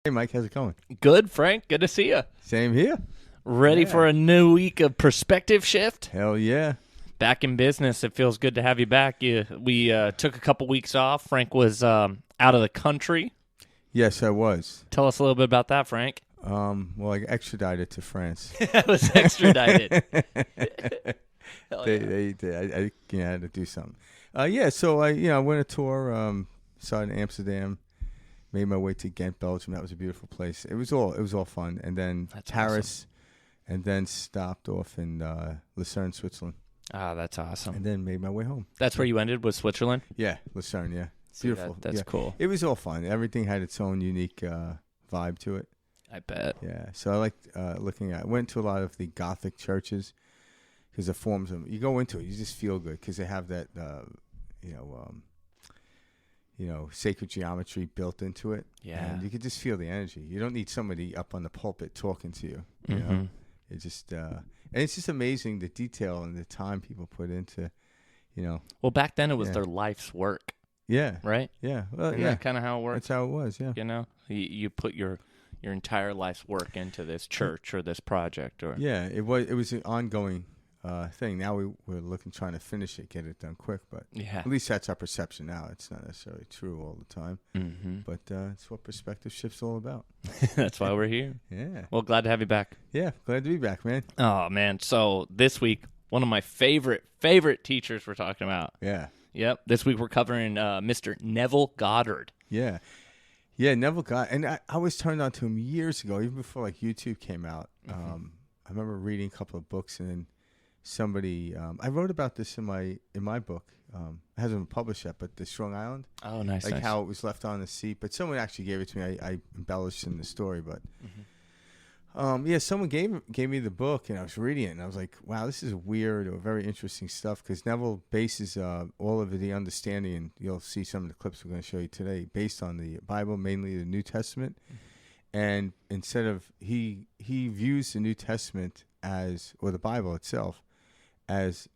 Hey, Mike, how's it going? Good, Frank. Good to see you. Same here. Ready for a new week of perspective shift? Hell yeah. Back in business. It feels good to have you back. We took a couple weeks off. Frank was out of the country. Yes, I was. Tell us a little bit about that, Frank. Well, I extradited to France. I was extradited. They I had to do something. So I went a tour. Started in Amsterdam. Made my way to Ghent, Belgium. That was a beautiful place. It was all fun. And then That's Paris, and then stopped off in Lucerne, Switzerland. Ah, that's awesome. And then made my way home. That's where you ended, was Switzerland? Yeah, Lucerne, yeah. See, Beautiful. That's cool. It was all fun. Everything had its own unique vibe to it. I bet. Yeah, so I liked looking at. I went to a lot of the Gothic churches because the forms of you go into it, you just feel good because they have that, sacred geometry built into it. Yeah, and you could just feel the energy. You don't need somebody up on the pulpit talking to you. You Mm-hmm. know, it just and it's just amazing the detail and the time people put into, Well, back then it was Yeah. their life's work, Yeah, right? yeah. Well, Isn't yeah, that kind of how it works? that's how it was. Yeah. You know, you put your entire life's work into this church or this project, or Yeah, it was an ongoing thing. Now we're trying to finish it, get it done quick, but yeah. at least that's our perception now. It's not necessarily true all the time, Mm-hmm. but it's what perspective shift's all about. That's why we're here. Yeah, Well, glad to have you back. yeah, glad to be back, man. Oh man! So this week, one of my favorite teachers we're talking about. Yeah, Yep. This week we're covering Mr. Neville Goddard. yeah, Neville Goddard, and I was turned on to him years ago, even before like YouTube came out. Mm-hmm. I remember reading a couple of books, and then somebody I wrote about this in my book. It hasn't been published yet, but the Strong Island. Oh, nice. Like nice. how it was left on the seat, but someone actually gave it to me. I embellished in the story, but someone gave me the book, and I was reading it, and I was like, wow, this is weird or very interesting stuff, because Neville bases all of the understanding, and you'll see some of the clips we're going to show you today, based on the Bible, mainly the New Testament, and instead of he views the New Testament or the Bible itself as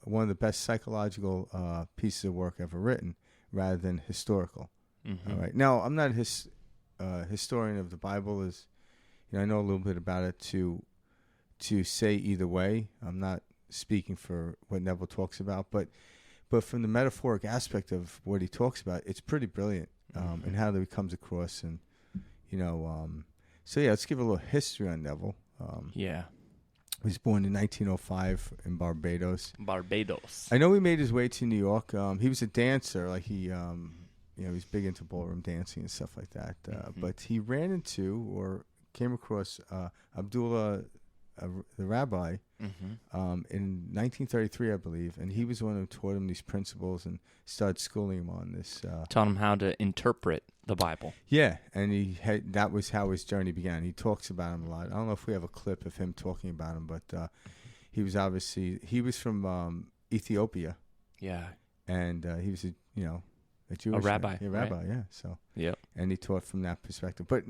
one of the best psychological pieces of work ever written, rather than historical. Mm-hmm. All right. Now, I'm not a historian of the Bible. I know a little bit about it to say either way. I'm not speaking for what Neville talks about, but from the metaphoric aspect of what he talks about, it's pretty brilliant, and how that he comes across. And let's give a little history on Neville. Yeah. He was born in 1905 in Barbados. Barbados. I know he made his way to New York. He was a dancer. Like he was big into ballroom dancing and stuff like that. But he ran into or came across Abdullah, the rabbi, in 1933, I believe. And he was the one who taught him these principles and started schooling him on this. Taught him how to interpret the Bible. Yeah, and that was how his journey began. He talks about him a lot. I don't know if we have a clip of him talking about him, but he was from Ethiopia. Yeah. And he was a Jewish rabbi. man. A rabbi, right? yeah. So Yep. and he taught from that perspective, but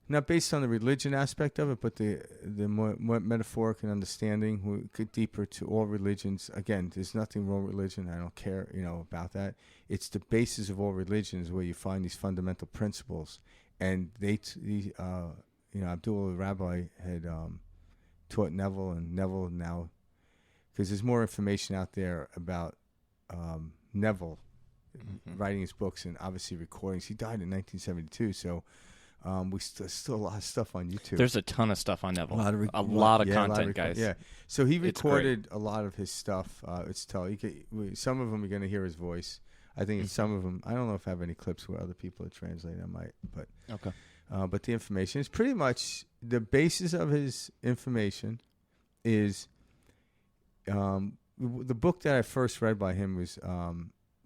not based on the religion aspect of it, but the more metaphoric and understanding. We get deeper to all religions. Again, there's nothing wrong with religion. I don't care, about that. It's the basis of all religions where you find these fundamental principles. And Abdullah, the rabbi, had taught Neville, and Neville now, because there's more information out there about Neville writing his books and obviously recordings. He died in 1972, so. We still a lot of stuff on YouTube. There's a ton of stuff on Neville. A lot lot of of content, guys. Yeah. So he It's recorded a lot of his stuff. Some of them you're going to hear his voice. I think some of them. I don't know if I have any clips where other people are translating. I might, but Okay. But the information is pretty much the basis of his information. Is the book that I first read by him was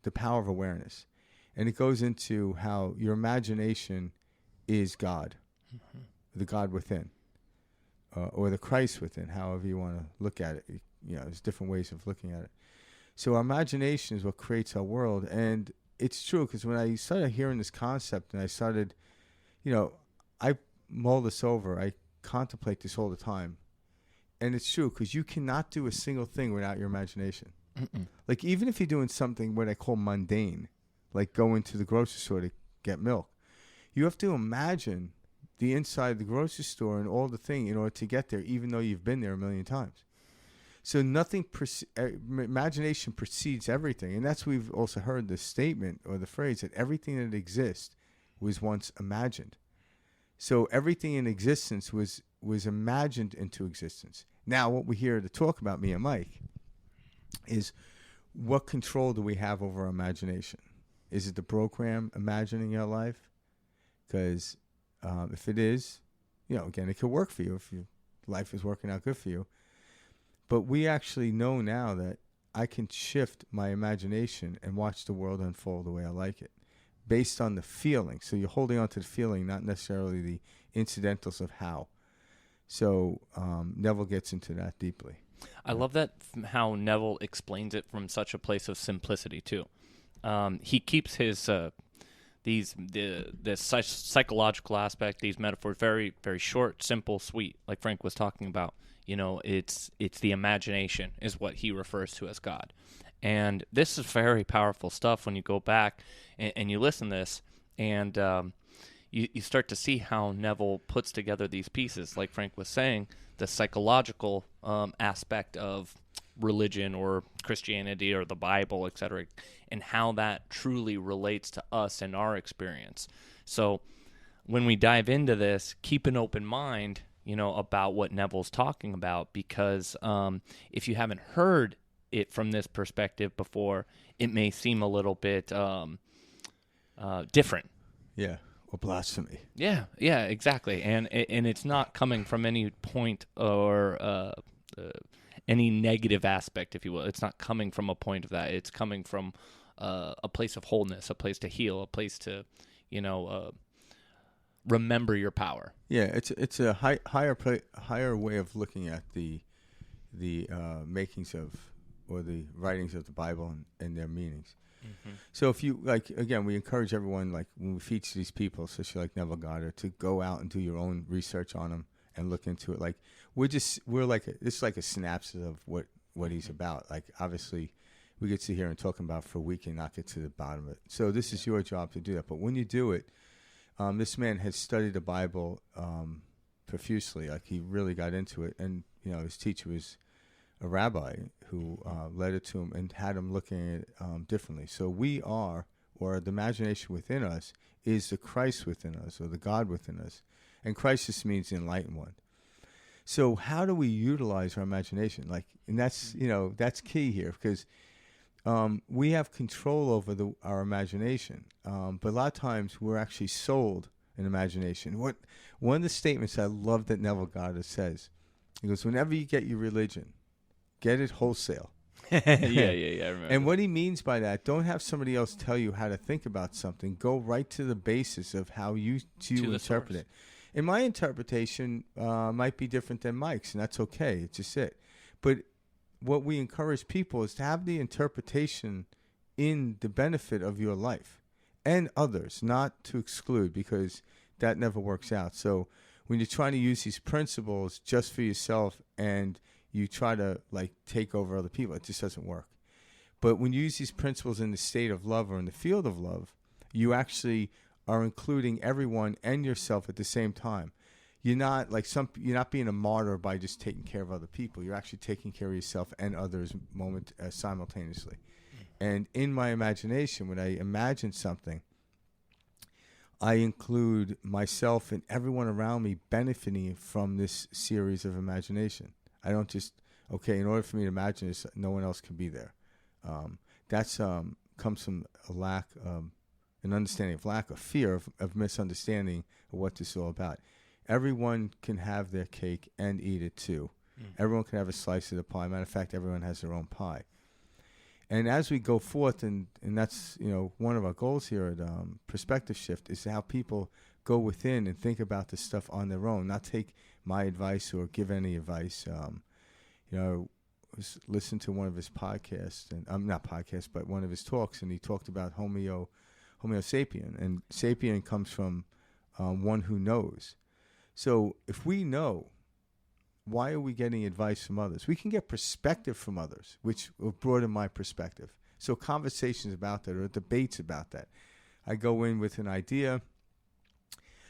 The Power of Awareness, and it goes into how your imagination is God, the God within, or the Christ within, however you want to look at it. There's different ways of looking at it. So our imagination is what creates our world, and it's true, because when I started hearing this concept and I started, I mull this over, I contemplate this all the time, and it's true, because you cannot do a single thing without your imagination. Like, even if you're doing something what I call mundane, like going to the grocery store to get milk, You have to imagine the inside of the grocery store and all the thing in order to get there, even though you've been there a million times. So imagination precedes everything. And that's we've also heard the statement or the phrase that everything that exists was once imagined. So everything in existence was imagined into existence. Now, what we hear to talk about, me and Mike, is what control do we have over our imagination? Is it the program imagining our life? Because if it is, again, it could work for you if your life is working out good for you. But we actually know now that I can shift my imagination and watch the world unfold the way I like it, based on the feeling. So you're holding on to the feeling, not necessarily the incidentals of how. So Neville gets into that deeply. I love that how Neville explains it from such a place of simplicity too. He keeps his the psychological aspect, these metaphors, very, very short, simple, sweet, like Frank was talking about. It's the imagination is what he refers to as God. And this is very powerful stuff when you go back and you listen to this, and you start to see how Neville puts together these pieces. Like Frank was saying, the psychological aspect of religion or Christianity or the Bible, etc., and how that truly relates to us and our experience. So when we dive into this, keep an open mind, about what Neville's talking about, because if you haven't heard it from this perspective before, it may seem a little bit different. Yeah, or blasphemy. Yeah, exactly. And it's not coming from any point or any negative aspect, if you will. It's not coming from a point of that. It's coming from a place of wholeness, a place to heal, a place to, remember your power. Yeah, it's a higher way of looking at the makings of, or the writings of the Bible and their meanings. Mm-hmm. So if you, again, we encourage everyone, when we feature these people, especially like Neville Goddard, to go out and do your own research on them and look into it. It's like a synopsis of what he's about. Obviously, we could sit here and talk about for a week and not get to the bottom of it. So this is your job to do that. But when you do it, this man has studied the Bible profusely. He really got into it. And, his teacher was a rabbi who led it to him and had him looking at it differently. So we are, or the imagination within us, is the Christ within us, or the God within us. And Christ just means the enlightened one. So how do we utilize our imagination? And that's, that's key here, because we have control over our imagination. But a lot of times we're actually sold an imagination. One of the statements I love that Neville Goddard says, he goes, whenever you get your religion, get it wholesale. Yeah, I remember. And what he means by that, don't have somebody else tell you how to think about something. Go right to the basis of how you interpret it. And my interpretation might be different than Mike's, and that's okay. It's just it. But what we encourage people is to have the interpretation in the benefit of your life and others, not to exclude, because that never works out. So when you're trying to use these principles just for yourself and you try to take over other people, it just doesn't work. But when you use these principles in the state of love or in the field of love, you actually are including everyone and yourself at the same time. You're not you're not being a martyr by just taking care of other people. You're actually taking care of yourself and others simultaneously. And in my imagination, when I imagine something, I include myself and everyone around me benefiting from this series of imagination. I don't just, in order for me to imagine this, no one else can be there. That's comes from a lack, an understanding of lack of fear, of misunderstanding of what this is all about. Everyone can have their cake and eat it too. Everyone can have a slice of the pie. Matter of fact, everyone has their own pie. And as we go forth, and that's one of our goals here at Perspective Shift, is how people go within and think about this stuff on their own, not take my advice or give any advice. Listen to one of his podcasts, and not podcasts, but one of his talks, and he talked about Homo sapien, and sapien comes from one who knows. So if we know, why are we getting advice from others? We can get perspective from others, which will broaden my perspective. So conversations about that, or debates about that. I go in with an idea,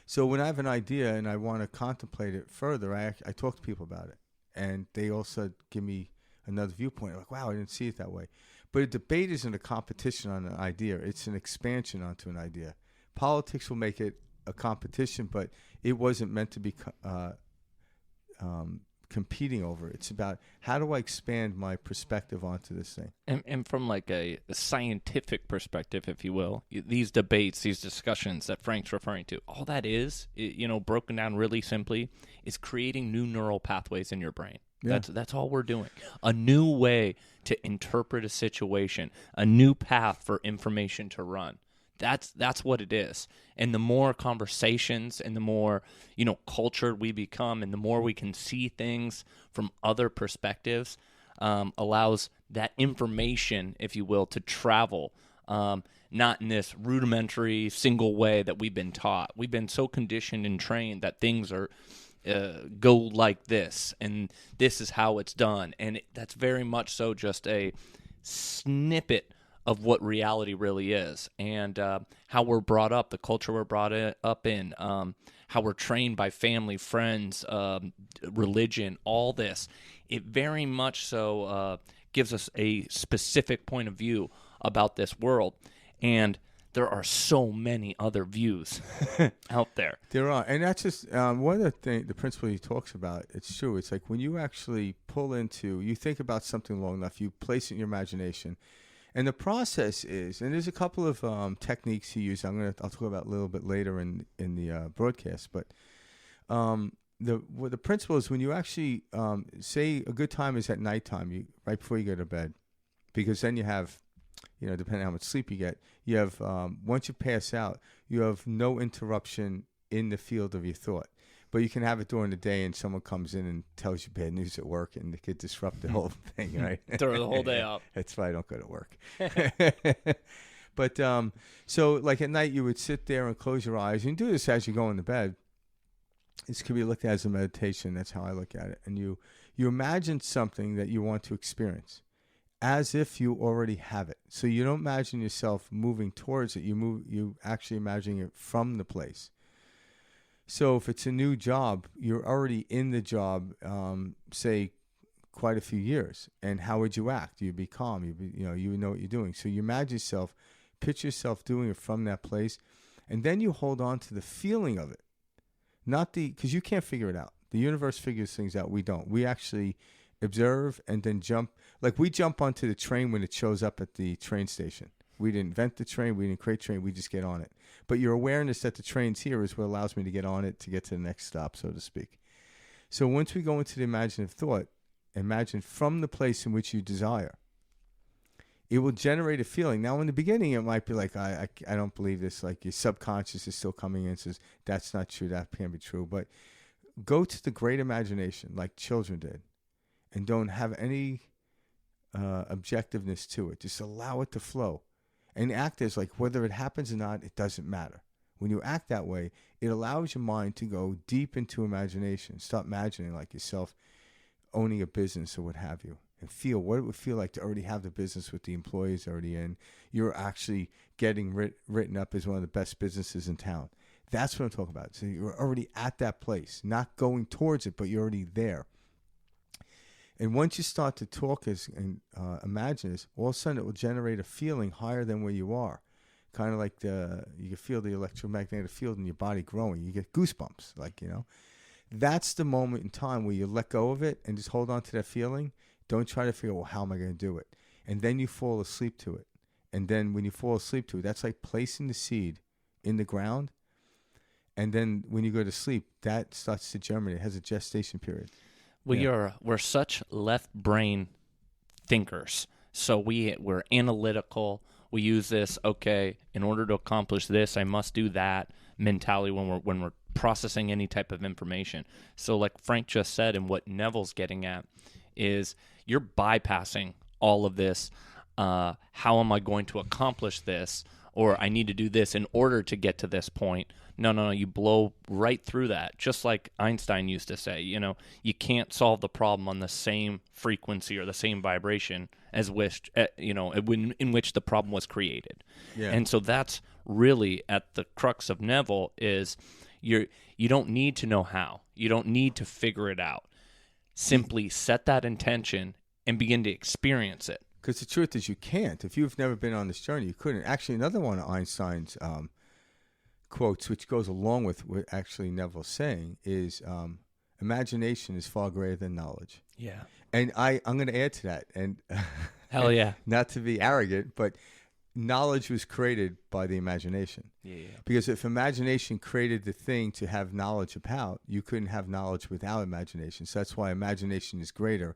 So when I have an idea and I want to contemplate it further, I talk to people about it, and they also give me another viewpoint. Like, wow, I didn't see it that way. But a debate isn't a competition on an idea. It's an expansion onto an idea. Politics will make it a competition, but it wasn't meant to be competing over. It's about how do I expand my perspective onto this thing. And from like a scientific perspective, if you will, these debates, these discussions that Frank's referring to, all that is, broken down really simply, is creating new neural pathways in your brain. Yeah. That's all we're doing. A new way to interpret a situation, a new path for information to run. That's what it is. And the more conversations and the more, cultured we become and the more we can see things from other perspectives, allows that information, if you will, to travel, not in this rudimentary single way that we've been taught. We've been so conditioned and trained that things are go like this, and this is how it's done. And that's very much so just a snippet of what reality really is, and how we're brought up, the culture we're brought up in, how we're trained by family, friends, religion, all this. It very much so gives us a specific point of view about this world. And there are so many other views out there. There are. And that's just one of the principle he talks about. It's true. It's like when you actually you think about something long enough, you place it in your imagination. And the process is, and there's a couple of techniques he used. I'll talk about a little bit later in the broadcast. But the principle is when you actually say a good time is at nighttime, right before you go to bed, because then you have, depending on how much sleep you get, you have once you pass out, you have no interruption in the field of your thought. But you can have it during the day, and someone comes in and tells you bad news at work, and it could disrupt the whole thing, right? Throw the whole day up. That's why I don't go to work. But so, like at night, you would sit there and close your eyes. You can do this as you go into bed. This could be looked at as a meditation. That's how I look at it. And you imagine something that you want to experience, as if you already have it. So you don't imagine yourself moving towards it. You actually imagine it from the place. So if it's a new job, you're already in the job, say, quite a few years. And how would you act? You'd be calm. You would know what you're doing. So you imagine yourself, picture yourself doing it from that place, and then you hold on to the feeling of it, because you can't figure it out. The universe figures things out. We don't. We actually observe and then jump. Like we jump onto the train when it shows up at the train station. We didn't invent the train. We didn't create the train. We just get on it. But your awareness that the train's here is what allows me to get on it to get to the next stop, so to speak. So once we go into the imaginative thought, imagine from the place in which you desire. It will generate a feeling. Now, in the beginning, it might be like, I don't believe this. Like your subconscious is still coming in and says, that's not true. That can't be true. But go to the great imagination like children did and don't have any objectiveness to it. Just allow it to flow. And act as like whether it happens or not, it doesn't matter. When you act that way, it allows your mind to go deep into imagination. Start imagining like yourself owning a business or what have you. And feel what it would feel like to already have the business with the employees already in. You're actually getting written up as one of the best businesses in town. That's what I'm talking about. So you're already at that place, not going towards it, but you're already there. And once you start to talk and imagine this, all of a sudden it will generate a feeling higher than where you are. Kind of like you can feel the electromagnetic field in your body growing. You get goosebumps, That's the moment in time where you let go of it and just hold on to that feeling. Don't try to figure, well, how am I going to do it? And then you fall asleep to it. And then when you fall asleep to it, that's like placing the seed in the ground. And then when you go to sleep, that starts to germinate. It has a gestation period. We're such left brain thinkers. So we're analytical. We use this, okay, in order to accomplish this, I must do that mentality when we're processing any type of information. So like Frank just said, and what Neville's getting at is you're bypassing all of this. How am I going to accomplish this? Or I need to do this in order to get to this point. No, you blow right through that. Just like Einstein used to say, you can't solve the problem on the same frequency or the same vibration as in which the problem was created. Yeah. And so that's really at the crux of Neville is You don't need to know how. You don't need to figure it out. Simply set that intention and begin to experience it. Because the truth is you can't. If you've never been on this journey, you couldn't. Actually, another one of Einstein's quotes, which goes along with what actually Neville's saying, is imagination is far greater than knowledge. Yeah. And I'm going to add to that. And Hell yeah. Not to be arrogant, but knowledge was created by the imagination. Yeah. Because if imagination created the thing to have knowledge about, you couldn't have knowledge without imagination. So that's why imagination is greater.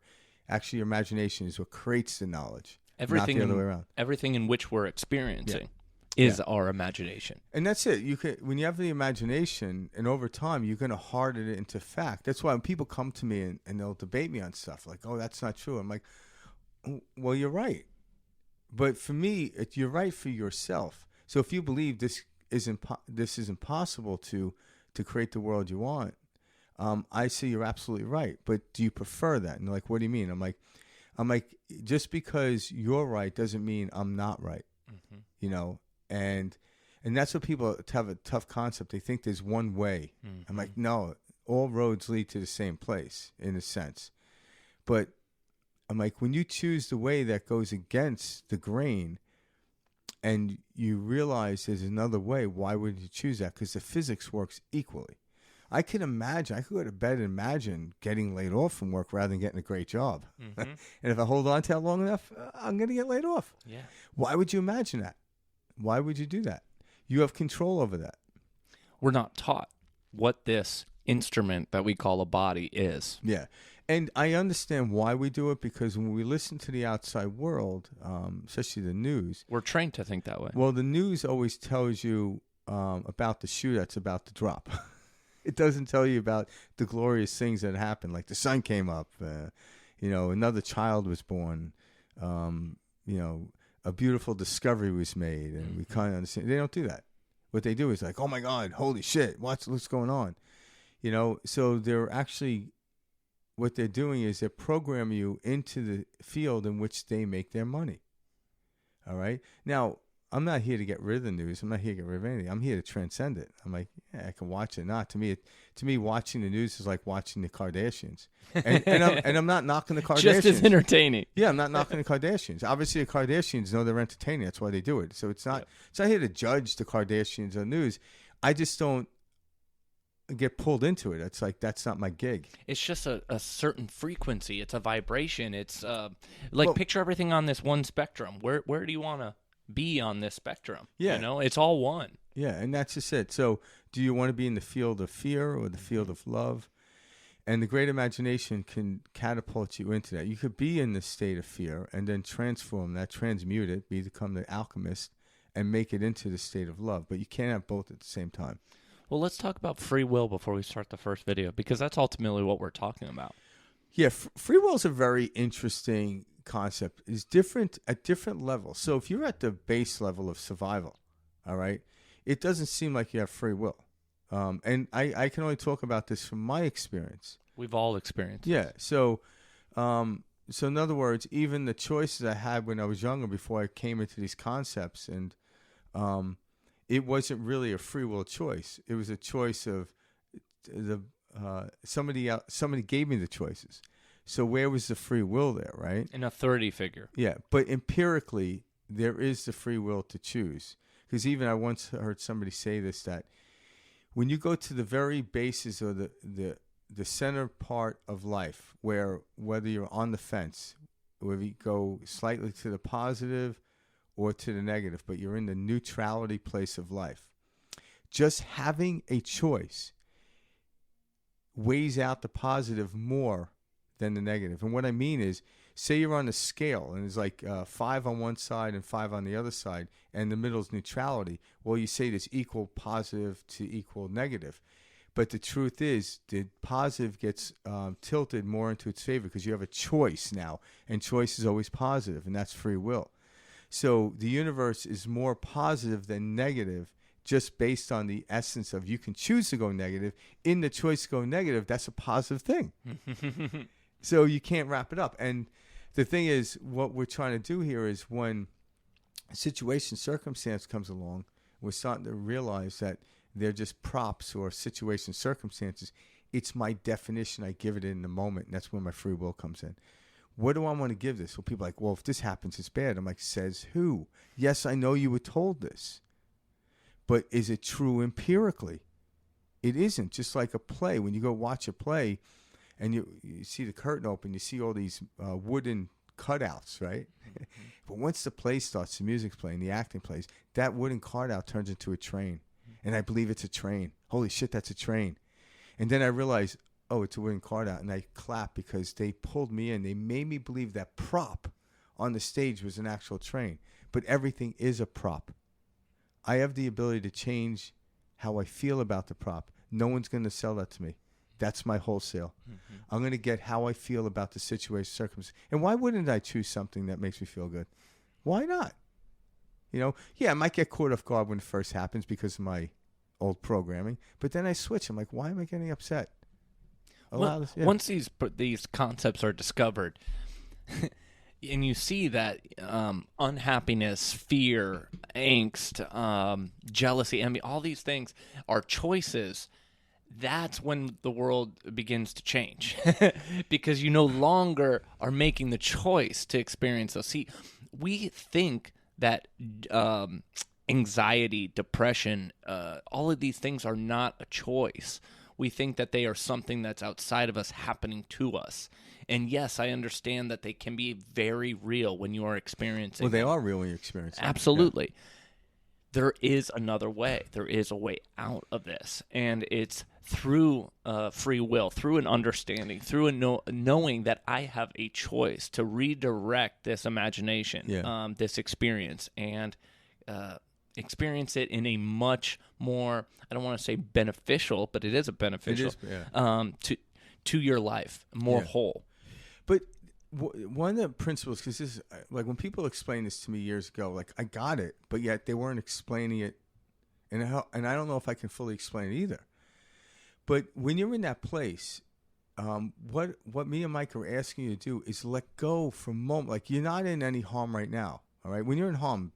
Actually, your imagination is what creates the knowledge, not the other way around. Everything in which we're experiencing is our imagination. And that's it. You can, when you have the imagination, and over time, you're going to harden it into fact. That's why when people come to me and they'll debate me on stuff like, oh, that's not true. I'm like, well, you're right. But for me, you're right for yourself. So if you believe this is impossible to create the world you want, I say you're absolutely right. But do you prefer that? And they're like, what do you mean? I'm like, just because you're right doesn't mean I'm not right. Mm-hmm. You know, and that's what people have a tough concept. They think there's one way. Mm-hmm. I'm like, no, all roads lead to the same place in a sense. But I'm like, when you choose the way that goes against the grain and you realize there's another way, why would you choose that? Because the physics works equally. I could go to bed and imagine getting laid off from work rather than getting a great job. Mm-hmm. And if I hold on to that long enough, I'm going to get laid off. Yeah. Why would you imagine that? Why would you do that? You have control over that. We're not taught what this instrument that we call a body is. Yeah. And I understand why we do it, because when we listen to the outside world, especially the news, we're trained to think that way. Well, the news always tells you about the shoe that's about to drop. It doesn't tell you about the glorious things that happen, like the sun came up, another child was born, a beautiful discovery was made, and we kind of understand. They don't do that. What they do is like, oh my God, holy shit, what's going on? So they're actually, what they're doing is they're programming you into the field in which they make their money. All right? Now, I'm not here to get rid of the news. I'm not here to get rid of anything. I'm here to transcend it. I'm like, yeah, I can watch it. Not to me, watching the news is like watching the Kardashians. And I'm not knocking the Kardashians. Just as entertaining. Yeah, I'm not knocking the Kardashians. Obviously, the Kardashians know they're entertaining. That's why they do it. So it's not here to judge the Kardashians on news. I just don't get pulled into it. It's like, that's not my gig. It's just a certain frequency. It's a vibration. It's picture everything on this one spectrum. Where do you want to be on this spectrum? Yeah. It's all one. Yeah, and that's just it. So do you want to be in the field of fear or the field of love? And the great imagination can catapult you into that. You could be in the state of fear and then transform that, transmute it, become the alchemist, and make it into the state of love. But you can't have both at the same time. Well, let's talk about free will before we start the first video, because that's ultimately what we're talking about. Yeah, free will is a very interesting concept. It's different at different levels. So if you're at the base level of survival, all right, it doesn't seem like you have free will. And I can only talk about this from my experience. We've all experienced it. Yeah. So in other words, even the choices I had when I was younger, before I came into these concepts, and it wasn't really a free will choice. It was a choice of somebody gave me the choices. So where was the free will there, right? An authority figure. Yeah, but empirically, there is the free will to choose. Because even I once heard somebody say this, that when you go to the very basis of the center part of life, whether you're on the fence, whether you go slightly to the positive or to the negative, but you're in the neutrality place of life, just having a choice weighs out the positive more than the negative. And what I mean is, say you're on a scale and it's like 5 on one side and 5 on the other side, and the middle is neutrality. Well, you say there's equal positive to equal negative. But the truth is, the positive gets tilted more into its favor because you have a choice now, and choice is always positive, and that's free will. So the universe is more positive than negative, just based on the essence of you can choose to go negative. In the choice to go negative, that's a positive thing. So you can't wrap it up. And the thing is, what we're trying to do here is, when a situation, circumstance comes along, we're starting to realize that They're just props or situation, circumstances. It's my definition. I give it in the moment, and that's where my free will comes in. What do I want to give this? Well, people are like, well, if this happens, it's bad. I'm like, says who? Yes, I know you were told this. But is it true empirically? It isn't. Just like a play. When you go watch a play and you see the curtain open, you see all these wooden cutouts, right? Mm-hmm. But once the play starts, the music's playing, the acting plays, that wooden cutout turns into a train. Mm-hmm. And I believe it's a train. Holy shit, that's a train. And then I realize, oh, it's a wooden cutout. And I clap because they pulled me in. They made me believe that prop on the stage was an actual train. But everything is a prop. I have the ability to change how I feel about the prop. No one's going to sell that to me. That's my wholesale. Mm-hmm. I'm going to get how I feel about the situation, circumstance. And why wouldn't I choose something that makes me feel good? Why not? You know, yeah, I might get caught off guard when it first happens because of my old programming. But then I switch. I'm like, why am I getting upset? Once these concepts are discovered, and you see that unhappiness, fear, angst, jealousy, envy, all these things are choices, that's when the world begins to change because you no longer are making the choice to experience those. See, we think that anxiety, depression, all of these things are not a choice. We think that they are something that's outside of us happening to us. And yes, I understand that they can be very real when you are experiencing them. Well, they are real when you experience them. Absolutely. Yeah. There is another way. There is a way out of this. And it's through free will, through an understanding, through a knowing that I have a choice to redirect this imagination, this experience, and experience it in a much more, I don't want to say beneficial, but it is a beneficial, to your life, more whole. But one of the principles, because this is like when people explained this to me years ago, like I got it, but yet they weren't explaining it, and I don't know if I can fully explain it either. But when you're in that place, what me and Mike are asking you to do is let go for a moment. Like you're not in any harm right now, all right? When you're in harm,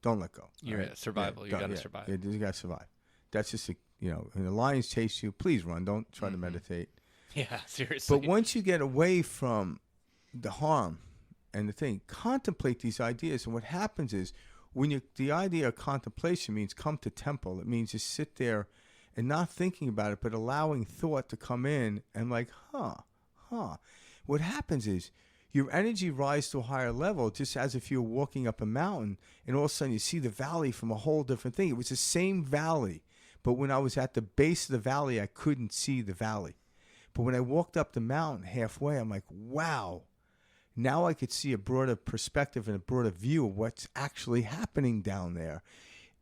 don't let go. You're in survival. You got to survive. Yeah, you got to survive. That's just when the lions chase you, please run. Don't try to meditate. Yeah, seriously. But once you get away from the harm and the thing, contemplate these ideas. And what happens is when the idea of contemplation means come to temple. It means just sit there and not thinking about it, but allowing thought to come in and like, What happens is your energy rises to a higher level, just as if you're walking up a mountain, and all of a sudden you see the valley from a whole different thing. It was the same valley, but when I was at the base of the valley, I couldn't see the valley. But when I walked up the mountain halfway, I'm like, wow, now I could see a broader perspective and a broader view of what's actually happening down there.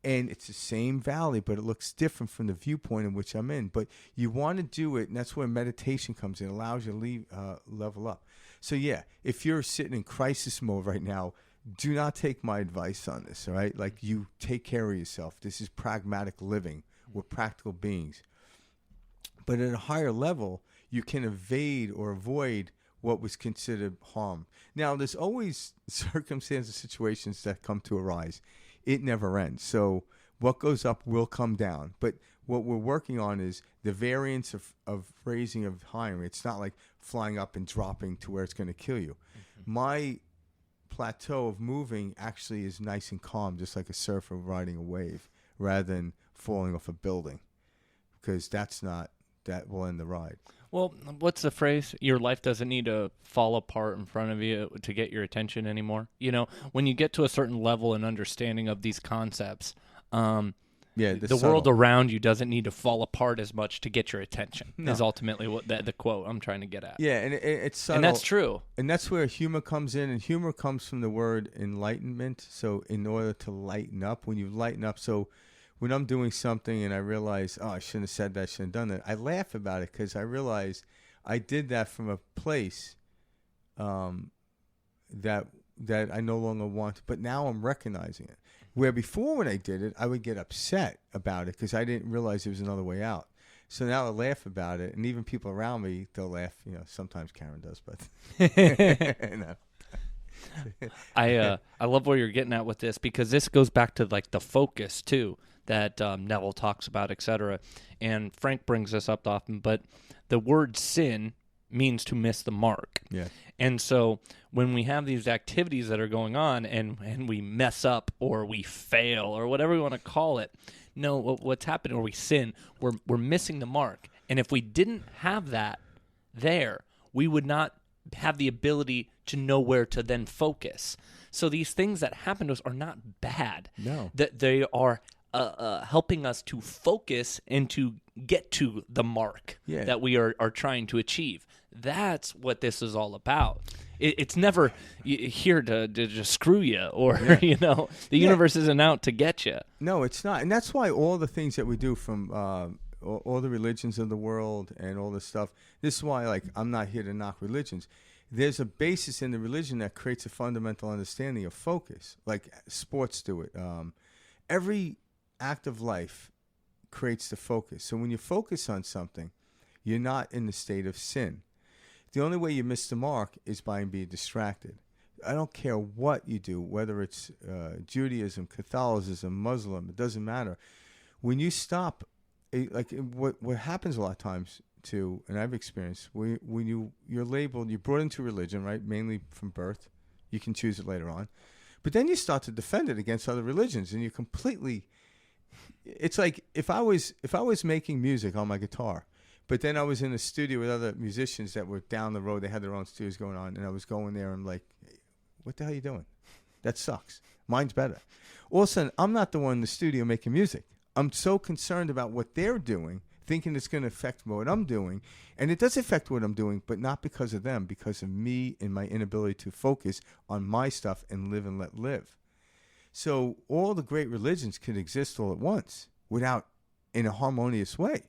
And it's the same valley, but it looks different from the viewpoint in which I'm in. But you want to do it, and that's where meditation comes in. It allows you to level up. So, yeah, if you're sitting in crisis mode right now, do not take my advice on this, all right? Like, you take care of yourself. This is pragmatic living. We're practical beings. But at a higher level, you can evade or avoid what was considered harm. Now, there's always circumstances, situations that come to arise. It never ends. So what goes up will come down. But what we're working on is the variance of raising of hiring. It's not like flying up and dropping to where it's going to kill you. Mm-hmm. My plateau of moving actually is nice and calm, just like a surfer riding a wave, rather than falling off a building, because that will end the ride. Well, what's the phrase? Your life doesn't need to fall apart in front of you to get your attention anymore. You know, when you get to a certain level and understanding of these concepts, the world around you doesn't need to fall apart as much to get your attention. No. Is ultimately what the quote I'm trying to get at. Yeah, and it's subtle. And that's true. And that's where humor comes in, and humor comes from the word enlightenment. So in order to lighten up, when you lighten up, so when I'm doing something and I realize, I shouldn't have said that, I shouldn't have done that, I laugh about it because I realize I did that from a place that I no longer want, but now I'm recognizing it. Where before when I did it, I would get upset about it because I didn't realize there was another way out. So now I laugh about it, and even people around me, they'll laugh. You know, sometimes Karen does, but no. I love where you're getting at with this, because this goes back to like the focus too. that Neville talks about, etc. And Frank brings this up often, but the word sin means to miss the mark. Yeah. And so when we have these activities that are going on and we mess up or we fail or whatever we want to call it, no, what's happening, or we sin, we're missing the mark. And if we didn't have that there, we would not have the ability to know where to then focus. So these things that happen to us are not bad. No. That they are helping us to focus and to get to the mark that we are trying to achieve. That's what this is all about. It's never here to just screw you or, the universe isn't out to get you. No, it's not. And that's why all the things that we do from all the religions of the world and all this stuff, this is why, I'm not here to knock religions. There's a basis in the religion that creates a fundamental understanding of focus, like sports do it. Every act of life creates the focus. So when you focus on something, you're not in the state of sin. The only way you miss the mark is by being distracted. I don't care what you do, whether it's Judaism, Catholicism, Muslim, it doesn't matter. When you stop, what happens a lot of times too, and I've experienced, when you're labeled, you're brought into religion, right, mainly from birth. You can choose it later on. But then you start to defend it against other religions, and you completely... It's like if I was making music on my guitar, but then I was in a studio with other musicians that were down the road. They had their own studios going on, and I was going there and like, hey, what the hell are you doing? That sucks. Mine's better. All of a sudden, I'm not the one in the studio making music. I'm so concerned about what they're doing, thinking it's going to affect what I'm doing. And it does affect what I'm doing, but not because of them, because of me and my inability to focus on my stuff and live and let live. So all the great religions could exist all at once in a harmonious way.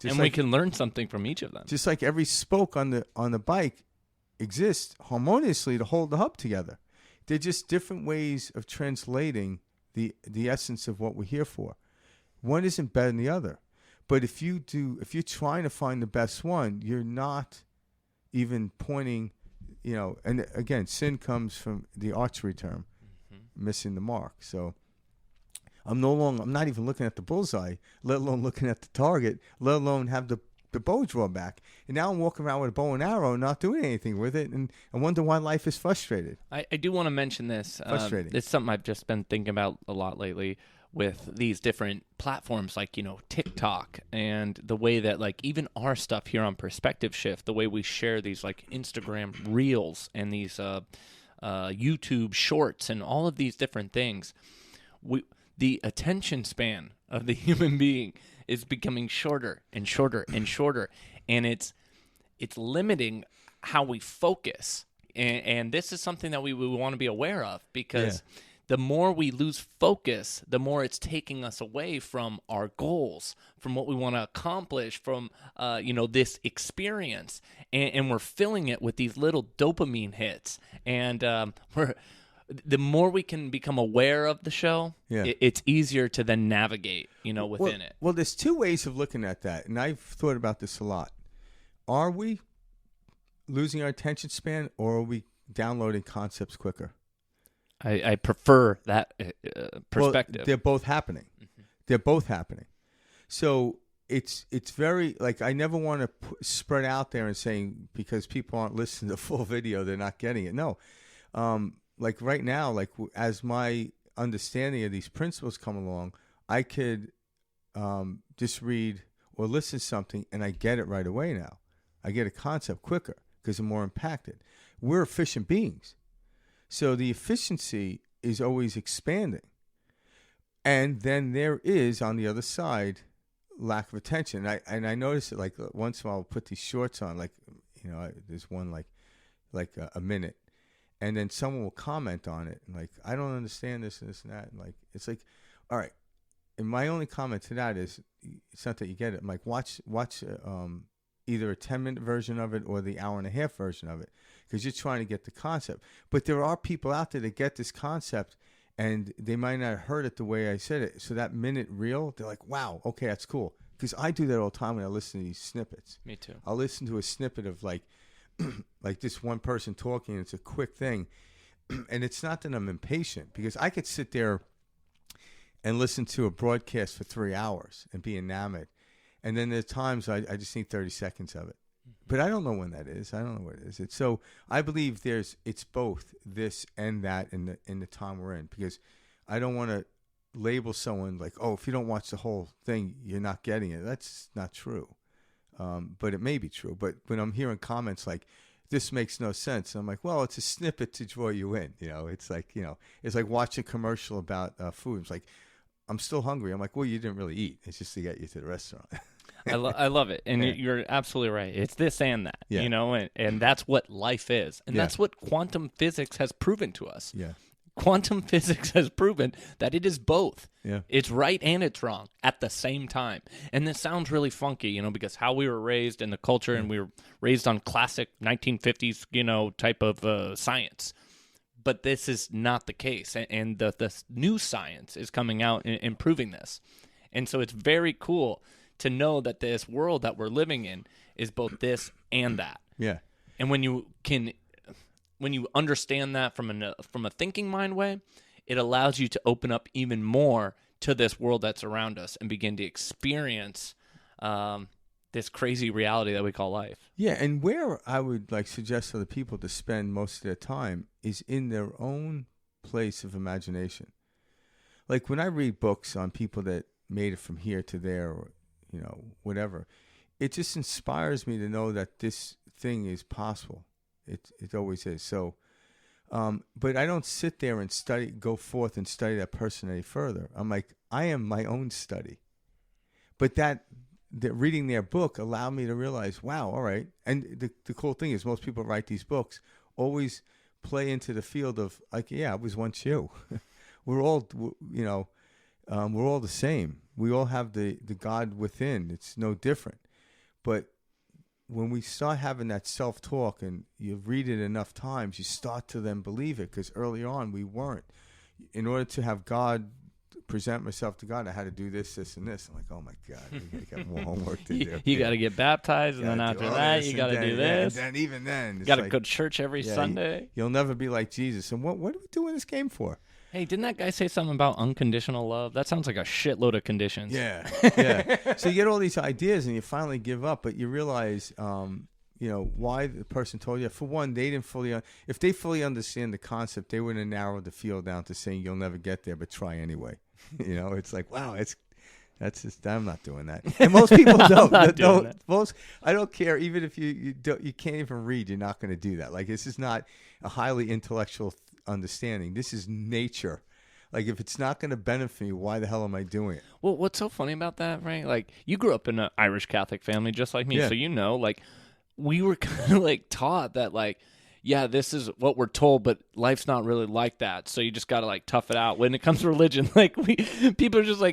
And we can learn something from each of them. Just like every spoke on the bike exists harmoniously to hold the hub together. They're just different ways of translating the essence of what we're here for. One isn't better than the other. But if you're trying to find the best one, you're not even pointing, and again, sin comes from the archery term, missing the mark. So I'm not even looking at the bullseye, let alone looking at the target, let alone have the bow draw back. And now I'm walking around with a bow and arrow and not doing anything with it, and I wonder why life is frustrated. I do want to mention this. Frustrating. It's something I've just been thinking about a lot lately with these different platforms like, TikTok, and the way that even our stuff here on Perspective Shift, the way we share these Instagram Reels and these YouTube Shorts and all of these different things. The attention span of the human being is becoming shorter and shorter and shorter, and it's limiting how we focus. And this is something that we want to be aware of, because the more we lose focus, the more it's taking us away from our goals, from what we want to accomplish, from this experience, and we're filling it with these little dopamine hits, and the more we can become aware of the show, it's easier to then navigate, within it. Well, there's two ways of looking at that, and I've thought about this a lot. Are we losing our attention span, or are we downloading concepts quicker? I prefer that perspective. Well, they're both happening. Mm-hmm. They're both happening. So it's very, I never want to spread out there and saying because people aren't listening to the full video, they're not getting it. No. Right now, as my understanding of these principles come along, I could just read or listen to something and I get it right away now. I get a concept quicker because I'm more impacted. We're efficient beings. So the efficiency is always expanding. And then there is, on the other side, lack of attention. And I notice it, once in a while I'll put these shorts on, there's one a minute. And then someone will comment on it, and I don't understand this and this and that. And it's all right. And my only comment to that is, it's not that you get it. I'm watch either a 10-minute version of it or the hour-and-a-half version of it, because you're trying to get the concept. But there are people out there that get this concept, and they might not have heard it the way I said it. So that minute reel, they're like, wow, okay, that's cool. Because I do that all the time when I listen to these snippets. Me too. I'll listen to a snippet of this one person talking, and it's a quick thing. And it's not that I'm impatient, because I could sit there and listen to a broadcast for 3 hours and be enamored. And then there's times I just need 30 seconds of it. But I don't know when that is. I don't know what it is. So I believe it's both this and that in the time we're in, because I don't want to label someone like, oh, if you don't watch the whole thing, you're not getting it. That's not true. But it may be true. But when I'm hearing comments like, this makes no sense, I'm like, well, it's a snippet to draw you in. It's like, it's like watching a commercial about food. It's like, I'm still hungry. I'm like, well, you didn't really eat. It's just to get you to the restaurant. I love it. And you're absolutely right. It's this and that, Yeah. and that's what life is. And that's what quantum physics has proven to us. Yeah. Quantum physics has proven that it is both. Yeah. It's right and it's wrong at the same time. And this sounds really funky, because how we were raised in the culture, and we were raised on classic 1950s, type of science. But this is not the case. And the new science is coming out and proving this. And so it's very cool to know that this world that we're living in is both this and that. Yeah. And when you understand that from a thinking mind way, it allows you to open up even more to this world that's around us and begin to experience this crazy reality that we call life. Yeah, and where I would suggest other people to spend most of their time is in their own place of imagination. Like when I read books on people that made it from here to there, or whatever, it just inspires me to know that this thing is possible. It always is. So, but I don't sit there and go forth and study that person any further. I'm like, I am my own study. But that reading their book allowed me to realize, wow, all right. And the cool thing is, most people write these books always play into the field of like, yeah, I was once you. We're all, we're all the same. We all have the God within. It's no different. But when we start having that self-talk and you read it enough times, you start to then believe it, because early on we weren't. In order to have God, present myself to God, I had to do this, this, and this. I'm like, oh my God, I got more homework to do. You got to get baptized, and then after that, you got to do this. And then even then, you got to go to church every Sunday. You'll never be like Jesus. And what are we doing this game for? Hey, didn't that guy say something about unconditional love? That sounds like a shitload of conditions. Yeah. So you get all these ideas and you finally give up, but you realize, why the person told you. For one, they didn't if they fully understand the concept, they would have narrowed the field down to saying you'll never get there, but try anyway. It's like, wow, that's just, I'm not doing that. And most people don't. I don't care. Even if you can't even read, you're not going to do that. Like, this is not a highly intellectual understanding. This is nature. Like, if it's not going to benefit me, why the hell am I doing it? Well, what's so funny about that, right? Like, you grew up in an Irish Catholic family just like me, yeah. So we were kind of taught that yeah, this is what we're told, but life's not really like that. So you just got to tough it out. When it comes to religion, people are just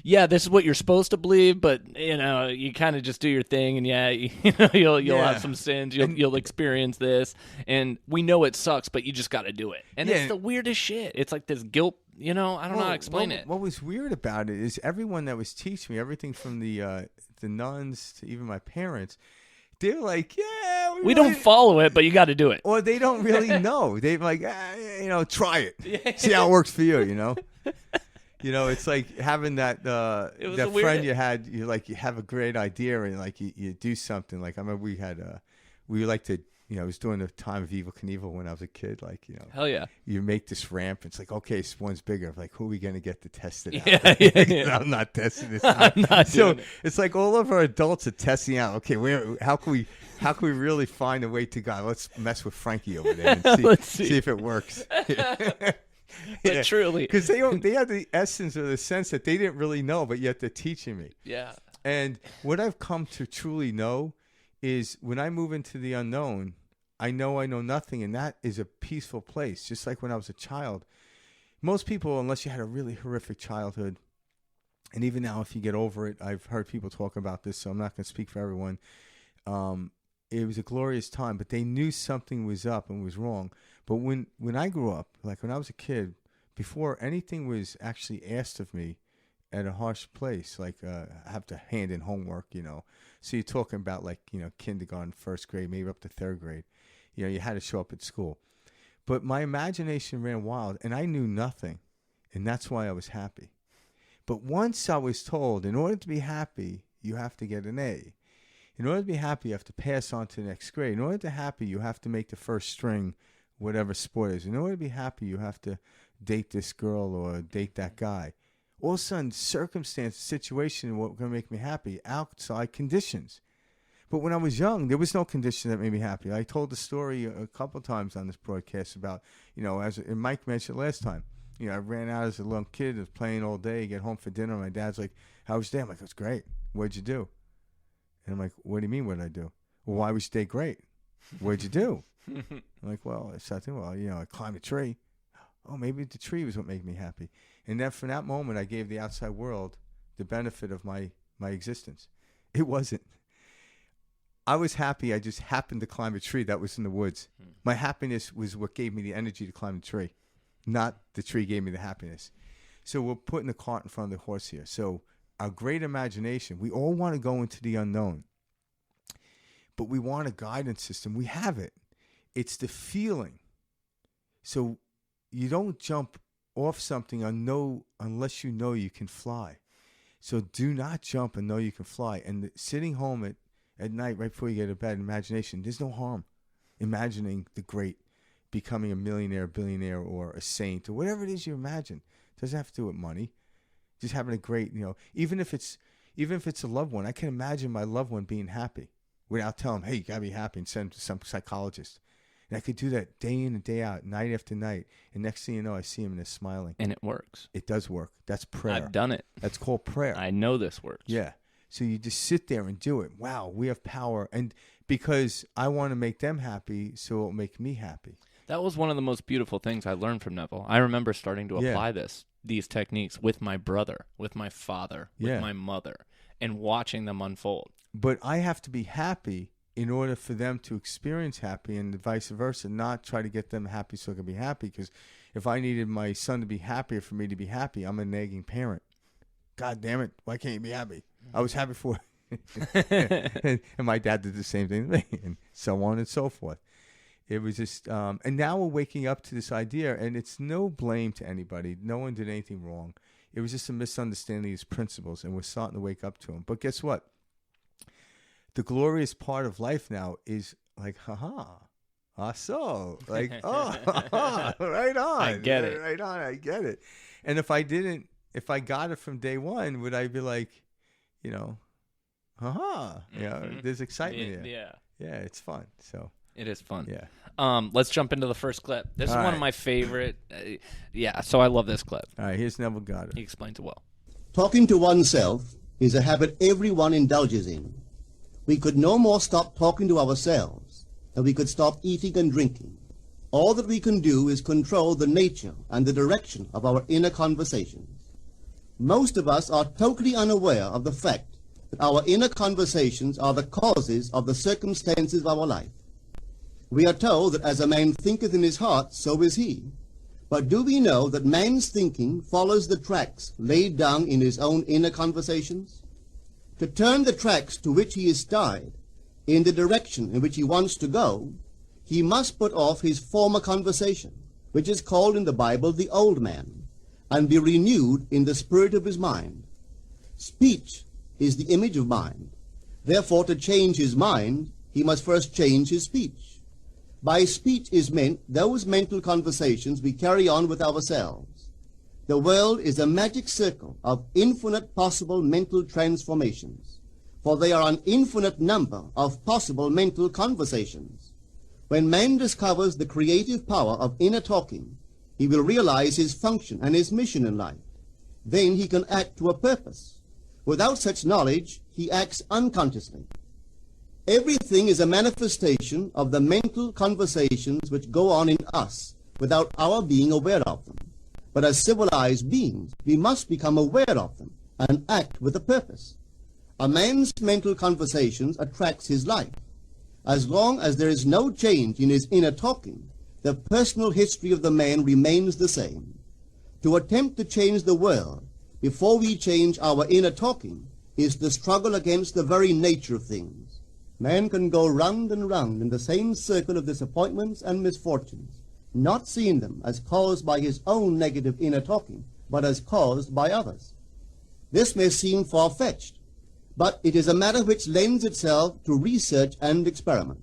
yeah, this is what you're supposed to believe, but you kind of just do your thing, and you'll have some sins, you'll experience this, and we know it sucks, but you just got to do it. And it's the weirdest shit. It's like this guilt. I don't know how to explain it. What was weird about it is everyone that was teaching me, everything from the nuns to even my parents, they're like, yeah, we don't follow it, but you got to do it. Or they don't really know. They're like, try it. See how it works for you, it's like having that friend you had, you have a great idea and you do something. Like, I remember we like to, it was during the time of Evel Knievel when I was a kid. Hell yeah. You make this ramp. It's like, okay, this one's bigger. Like, who are we going to get to test it out? Yeah. I'm not testing this out. I'm not doing it. It's like all of our adults are testing out. Okay, how can we really find a way to God? Let's mess with Frankie over there and see if it works. But truly. Because they have the essence or the sense that they didn't really know, but yet they're teaching me. Yeah. And what I've come to truly know is when I move into the unknown, I know nothing, and that is a peaceful place. Just like when I was a child. Most people, unless you had a really horrific childhood, and even now if you get over it, I've heard people talk about this, so I'm not going to speak for everyone. It was a glorious time, but they knew something was up and was wrong. But when I grew up, when I was a kid, before anything was actually asked of me at a harsh place, I have to hand in homework, So you're talking about kindergarten, first grade, maybe up to third grade. You had to show up at school. But my imagination ran wild, and I knew nothing, and that's why I was happy. But once I was told, in order to be happy, you have to get an A. In order to be happy, you have to pass on to the next grade. In order to be happy, you have to make the first string, whatever sport is. In order to be happy, you have to date this girl or date that guy. All of a sudden, circumstance, situation, what going to make me happy? Outside conditions. But when I was young, there was no condition that made me happy. I told the story a couple times on this broadcast about, and Mike mentioned last time, I ran out as a little kid, was playing all day, get home for dinner. My dad's like, how was your day? I'm like, it was great. What'd you do? And I'm like, what do you mean, what did I do? Well, why was your day great? What'd you do? I'm like, well, I climbed a tree. Oh, maybe the tree was what made me happy. And then from that moment, I gave the outside world the benefit of my existence. It wasn't. I was happy. I just happened to climb a tree that was in the woods. My happiness was what gave me the energy to climb the tree, not the tree gave me the happiness. So we're putting the cart in front of the horse here. So our great imagination, we all want to go into the unknown, but we want a guidance system. We have it. It's the feeling. So you don't jump off something unless you know you can fly. So do not jump and know you can fly. And sitting home at night, right before you get to bed, imagination, there's no harm. Imagining the great, becoming a millionaire, billionaire, or a saint, or whatever it is you imagine. It doesn't have to do with money. Just having a great, even if it's a loved one, I can imagine my loved one being happy without telling them, hey, you got to be happy, and send them to some psychologist. And I could do that day in and day out, night after night. And next thing you know, I see him and they're smiling. And it works. It does work. That's prayer. I've done it. That's called prayer. I know this works. Yeah. So you just sit there and do it. Wow, we have power. And because I want to make them happy, so it'll make me happy. That was one of the most beautiful things I learned from Neville. I remember starting to apply these techniques with my brother, with my father, with my mother, and watching them unfold. But I have to be happy in order for them to experience happy, and vice versa, not try to get them happy so I can be happy. Because if I needed my son to be happier for me to be happy, I'm a nagging parent. God damn it, why can't you be happy? I was happy for it. And my dad did the same thing to me, and so on and so forth. It was just, and now we're waking up to this idea, and it's no blame to anybody. No one did anything wrong. It was just a misunderstanding of these principles, and we're starting to wake up to them. But guess what? The glorious part of life now is like, so, like, right on. I get it. Right on, I get it. And if I got it from day one, would I be like, there's excitement here. Yeah, it's fun. So it is fun. Yeah. Let's jump into the first clip. This is one of my favorite. So I love this clip. All right, here's Neville Goddard. He explains it well. Talking to oneself is a habit everyone indulges in. We could no more stop talking to ourselves than we could stop eating and drinking. All that we can do is control the nature and the direction of our inner conversations. Most of us are totally unaware of the fact that our inner conversations are the causes of the circumstances of our life. We are told that as a man thinketh in his heart, so is he. But do we know that man's thinking follows the tracks laid down in his own inner conversations? To turn the tracks to which he is tied in the direction in which he wants to go, he must put off his former conversation, which is called in the Bible the old man, and be renewed in the spirit of his mind. Speech is the image of mind. Therefore, to change his mind, he must first change his speech. By speech is meant those mental conversations we carry on with ourselves. The world is a magic circle of infinite possible mental transformations, for there are an infinite number of possible mental conversations. When man discovers the creative power of inner talking, he will realize his function and his mission in life. Then he can act to a purpose. Without such knowledge, he acts unconsciously. Everything is a manifestation of the mental conversations which go on in us without our being aware of them. But as civilized beings, we must become aware of them and act with a purpose. A man's mental conversations attracts his life. As long as there is no change in his inner talking, the personal history of the man remains the same. To attempt to change the world before we change our inner talking is the struggle against the very nature of things. Man can go round and round in the same circle of disappointments and misfortunes, not seeing them as caused by his own negative inner talking, but as caused by others. This may seem far-fetched, but it is a matter which lends itself to research and experiment.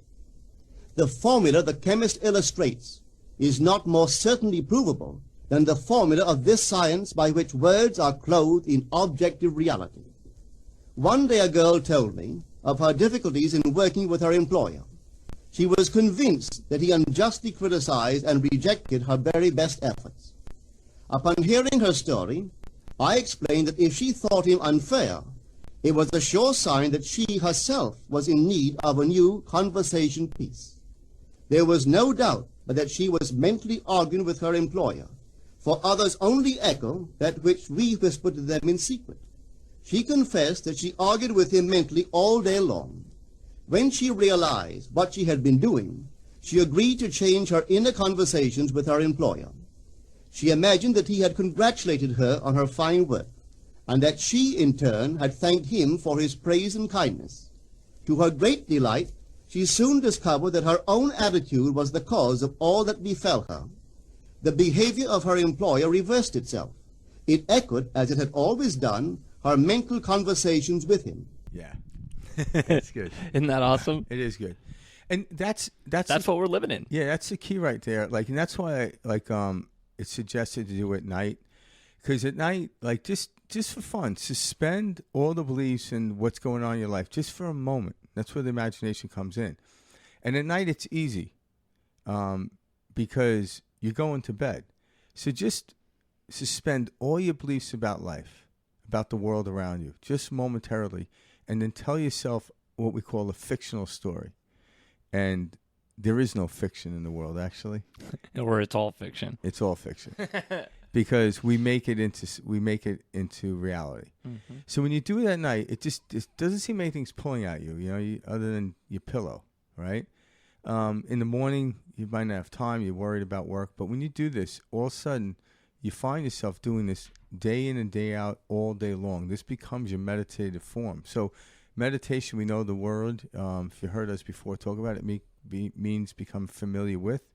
The formula the chemist illustrates is not more certainly provable than the formula of this science by which words are clothed in objective reality. One day a girl told me of her difficulties in working with her employer. She was convinced that he unjustly criticized and rejected her very best efforts. Upon hearing her story, I explained that if she thought him unfair, it was a sure sign that she herself was in need of a new conversation piece. There was no doubt but that she was mentally arguing with her employer, for others only echo that which we whisper to them in secret. She confessed that she argued with him mentally all day long. When she realized what she had been doing, she agreed to change her inner conversations with her employer. She imagined that he had congratulated her on her fine work, and that she, in turn, had thanked him for his praise and kindness. To her great delight, she soon discovered that her own attitude was the cause of all that befell her. The behavior of her employer reversed itself. It echoed, as it had always done, her mental conversations with him. Yeah. That's good. Isn't that awesome? It is good. And that's what we're living in. Yeah, that's the key right there. Like, and that's why it's suggested to do at night, because at night, like, just for fun, suspend all the beliefs and what's going on in your life just for a moment. That's where the imagination comes in. And at night it's easy, because you're going to bed. So just suspend all your beliefs about life, about the world around you, just momentarily, and then tell yourself what we call a fictional story. And there is no fiction in the world, actually. Or it's all fiction. It's all fiction. Because we make it into reality. Mm-hmm. So when you do it at night, it doesn't seem anything's pulling at you, other than your pillow, right? In the morning, you might not have time. You're worried about work. But when you do this, all of a sudden, you find yourself doing this day in and day out, all day long. This becomes your meditative form. So meditation, we know the word. If you heard us before talk about it, means become familiar with.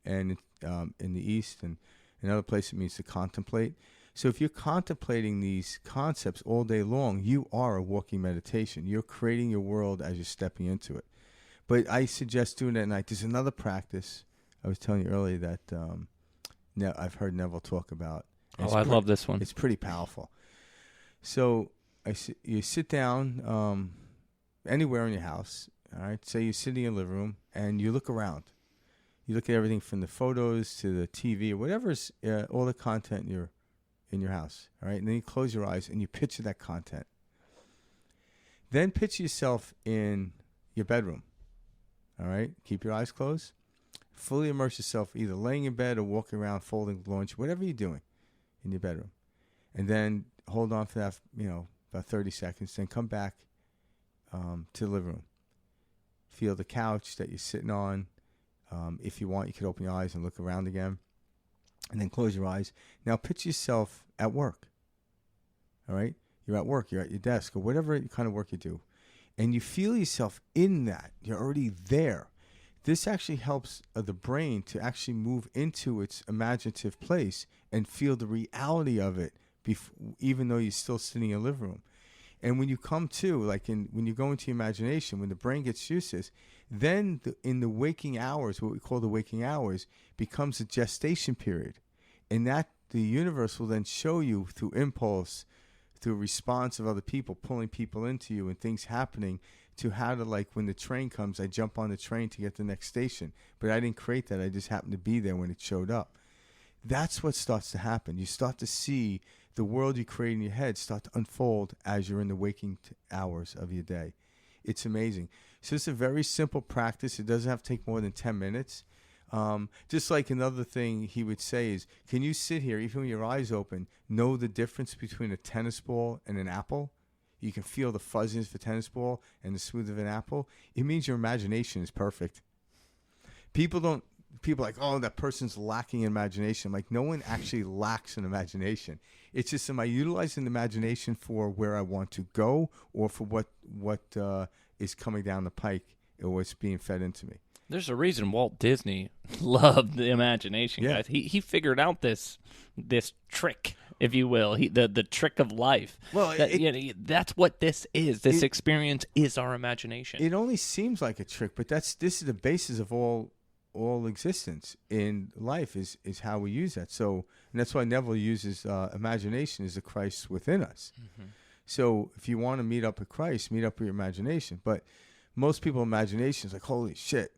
And in the East and in other places, it means to contemplate. So if you're contemplating these concepts all day long, you are a walking meditation. You're creating your world as you're stepping into it. But I suggest doing it at night. There's another practice I was telling you earlier that I've heard Neville talk about. I love this one. It's pretty powerful. So you sit down anywhere in your house. All right. Say you're sitting in your living room and you look around. You look at everything from the photos to the TV or whatever's all the content in your house. All right. And then you close your eyes and you picture that content. Then picture yourself in your bedroom. All right. Keep your eyes closed. Fully immerse yourself either laying in bed or walking around, folding laundry, whatever you're doing in your bedroom. And then hold on for that, about 30 seconds. Then come back to the living room. Feel the couch that you're sitting on. If you want, you could open your eyes and look around again. And then close your eyes. Now picture yourself at work. All right? You're at work. You're at your desk or whatever kind of work you do. And you feel yourself in that. You're already there. This actually helps the brain to actually move into its imaginative place and feel the reality of it, even though you're still sitting in your living room. And when you come to, when you go into your imagination, when the brain gets used to this, then in the waking hours, what we call the waking hours, becomes a gestation period. And that the universe will then show you through impulse, through response of other people, pulling people into you and things happening, to how to, when the train comes, I jump on the train to get to the next station. But I didn't create that. I just happened to be there when it showed up. That's what starts to happen. You start to see the world you create in your head start to unfold as you're in the waking hours of your day. It's amazing. So it's a very simple practice. It doesn't have to take more than 10 minutes. Just like another thing he would say is, can you sit here, even with your eyes open, know the difference between a tennis ball and an apple? You can feel the fuzziness of a tennis ball and the smooth of an apple. It means your imagination is perfect. People are like, oh, that person's lacking in imagination. Like, no one actually lacks in imagination. It's just, am I utilizing the imagination for where I want to go or for what is coming down the pike or what's being fed into me? There's a reason Walt Disney loved the imagination, yeah. Guys. He figured out this trick if you will, the trick of life. Well, that's what this is. This experience is our imagination. It only seems like a trick, but this is the basis of all existence in life is how we use that. So, and that's why Neville uses imagination as the Christ within us. Mm-hmm. So if you want to meet up with Christ, meet up with your imagination. But most people's imagination is like, holy shit,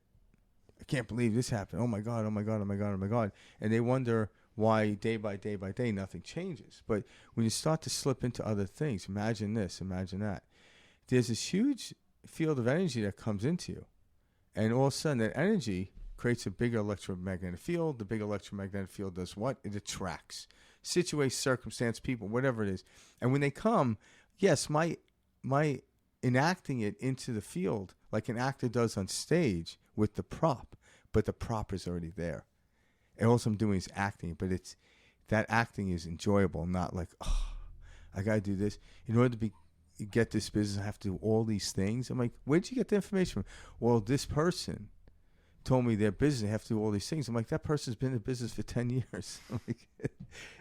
I can't believe this happened. Oh my God, oh my God, oh my God, oh my God. And they wonder why day by day by day nothing changes. But when you start to slip into other things, imagine this, imagine that, there's this huge field of energy that comes into you. And all of a sudden that energy creates a bigger electromagnetic field. The big electromagnetic field does what? It attracts situation, circumstance, people, whatever it is. And when they come, yes, my enacting it into the field like an actor does on stage with the prop, but the prop is already there. And all I'm doing is acting, but that acting is enjoyable, not like, oh, I got to do this. In order to get this business, I have to do all these things. I'm like, where'd you get the information from? Well, this person told me their business, they have to do all these things. I'm like, that person's been in business for 10 years. Like,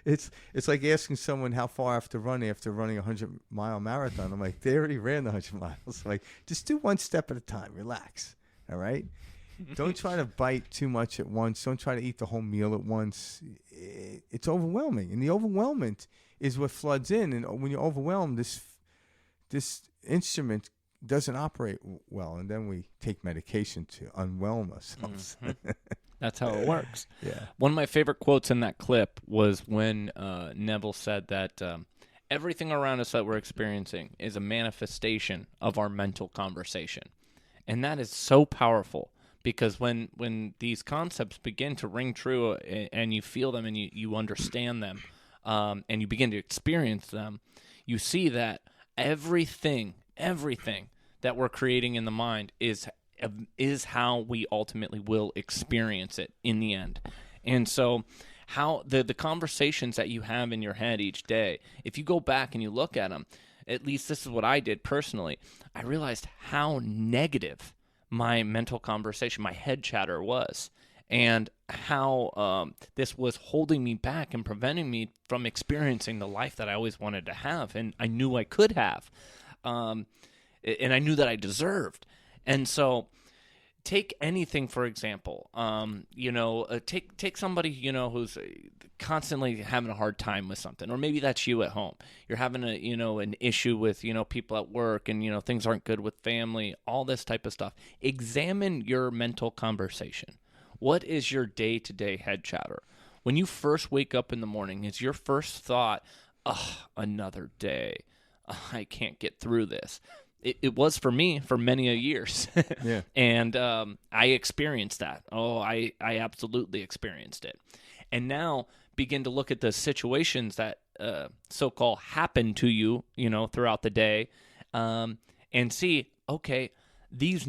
it's like asking someone how far I have to run after running a 100-mile marathon. I'm like, they already ran the 100 miles. I'm like, just do one step at a time. Relax. All right? Don't try to bite too much at once. Don't try to eat the whole meal at once. It's overwhelming. And the overwhelmment is what floods in. And when you're overwhelmed, this instrument doesn't operate well, and then we take medication to unwhelm ourselves. Mm-hmm. That's how it works. Yeah. One of my favorite quotes in that clip was when Neville said that everything around us that we're experiencing is a manifestation of our mental conversation. And that is so powerful, because when these concepts begin to ring true and you feel them and you understand them and you begin to experience them, you see that everything that we're creating in the mind is how we ultimately will experience it in the end. And so how the conversations that you have in your head each day, if you go back and you look at them, at least this is what I did personally, I realized how negative my mental conversation, my head chatter was, and how this was holding me back and preventing me from experiencing the life that I always wanted to have, and I knew I could have. And I knew that I deserved. And so take anything, for example, take somebody, who's constantly having a hard time with something, or maybe that's you at home. You're having an issue with, people at work, and, things aren't good with family, all this type of stuff. Examine your mental conversation. What is your day-to-day head chatter? When you first wake up in the morning, is your first thought, another day. I can't get through this. It was for me for many a years. Yeah. And I experienced that. I absolutely experienced it. And now begin to look at the situations that so-called happen to you, throughout the day, and see, okay, these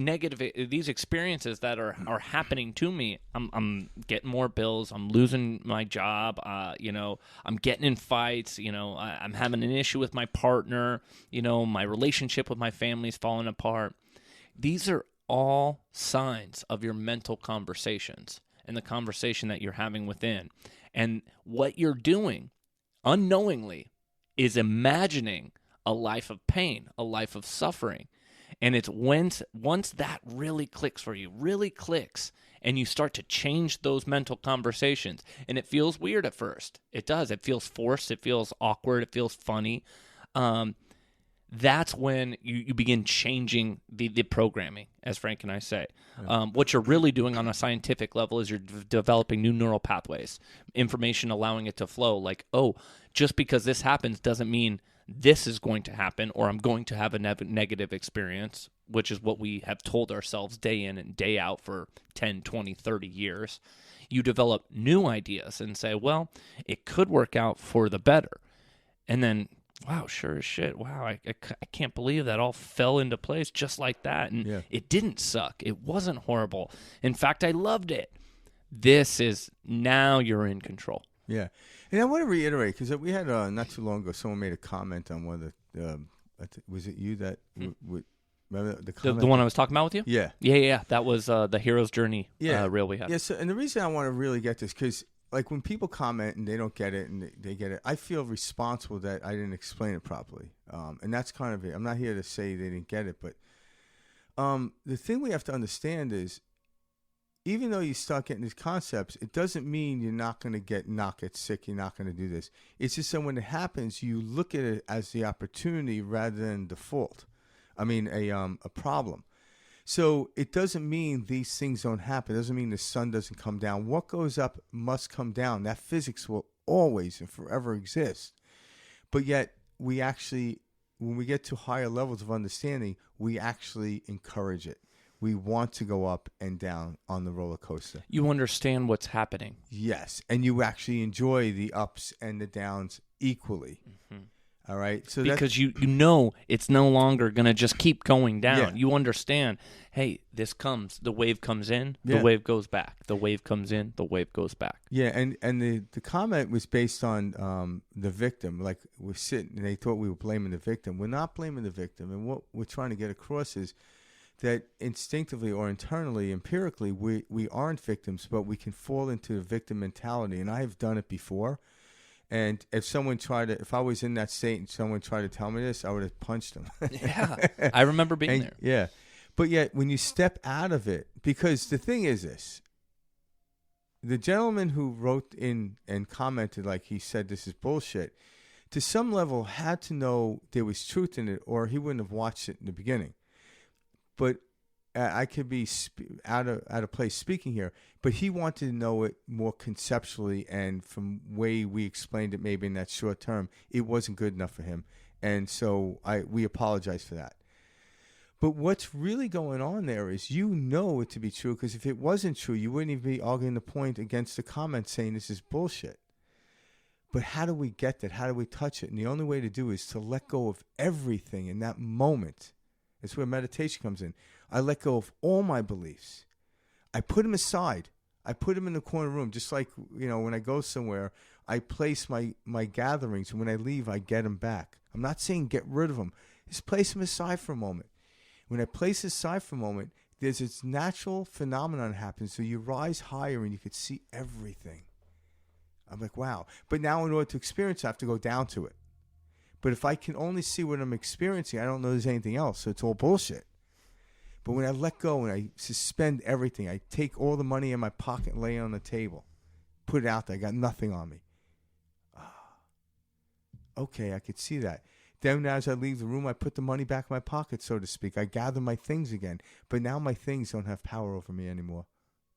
experiences that are happening to me, I'm getting more bills, I'm losing my job, I'm getting in fights, I'm having an issue with my partner, my relationship with my family's falling apart. These are all signs of your mental conversations and the conversation that you're having within. And what you're doing unknowingly is imagining a life of pain, a life of suffering. And it's once that really clicks for you, and you start to change those mental conversations, and it feels weird at first. It does. It feels forced. It feels awkward. It feels funny. That's when you begin changing the programming, as Frank and I say. Yeah. What you're really doing on a scientific level is you're developing new neural pathways, information allowing it to flow. Like, just because this happens doesn't mean this is going to happen, or I'm going to have a negative experience, which is what we have told ourselves day in and day out for 10, 20, 30 years. You develop new ideas and say, well, it could work out for the better. And then, wow, sure as shit, wow, I can't believe that all fell into place just like that. And It didn't suck. It wasn't horrible. In fact, I loved it. This is, now you're in control. Yeah. And I want to reiterate, because we had not too long ago, someone made a comment on one of the, was it you that remember the comment? The one I was talking about with you? Yeah. Yeah. That was the Hero's Journey reel we had. Yeah, so, and the reason I want to really get this, because like when people comment and they don't get it and they get it, I feel responsible that I didn't explain it properly. And that's kind of it. I'm not here to say they didn't get it, but the thing we have to understand is, even though you start getting these concepts, it doesn't mean you're not going to not get sick. You're not going to do this. It's just that when it happens, you look at it as the opportunity rather than default. I mean, a problem. So it doesn't mean these things don't happen. It doesn't mean the sun doesn't come down. What goes up must come down. That physics will always and forever exist. But yet, we actually, when we get to higher levels of understanding, we actually encourage it. We want to go up and down on the roller coaster. You understand what's happening. Yes, and you actually enjoy the ups and the downs equally. Mm-hmm. All right, so because you know it's no longer going to just keep going down. Yeah. You understand, hey, this comes, the wave comes in, Yeah. the wave goes back. The wave comes in, the wave goes back. Yeah, and the comment was based on the victim. Like, we're sitting, and they thought we were blaming the victim. We're not blaming the victim, and what we're trying to get across is that instinctively or internally, empirically, we aren't victims, but we can fall into the victim mentality. And I have done it before. And if I was in that state and someone tried to tell me this, I would have punched them. Yeah, I remember being there. Yeah. But yet, when you step out of it, because the thing is this, the gentleman who wrote in and commented, like he said, this is bullshit, to some level had to know there was truth in it, or he wouldn't have watched it in the beginning. But I could be out of place speaking here, but he wanted to know it more conceptually, and from the way we explained it, maybe in that short term, it wasn't good enough for him, and so we apologize for that. But what's really going on there is, you know it to be true, because if it wasn't true, you wouldn't even be arguing the point against the comment saying this is bullshit. But how do we get that? How do we touch it? And the only way to do is to let go of everything in that moment. That's where meditation comes in. I let go of all my beliefs. I put them aside. I put them in the corner room. Just like, when I go somewhere, I place my gatherings. And when I leave, I get them back. I'm not saying get rid of them. Just place them aside for a moment. When I place it aside for a moment, there's this natural phenomenon that happens. So you rise higher and you can see everything. I'm like, wow. But now in order to experience it, I have to go down to it. But if I can only see what I'm experiencing, I don't know there's anything else. So it's all bullshit. But when I let go and I suspend everything, I take all the money in my pocket and lay it on the table, put it out there. I got nothing on me. Okay, I could see that. Then as I leave the room, I put the money back in my pocket, so to speak. I gather my things again. But now my things don't have power over me anymore.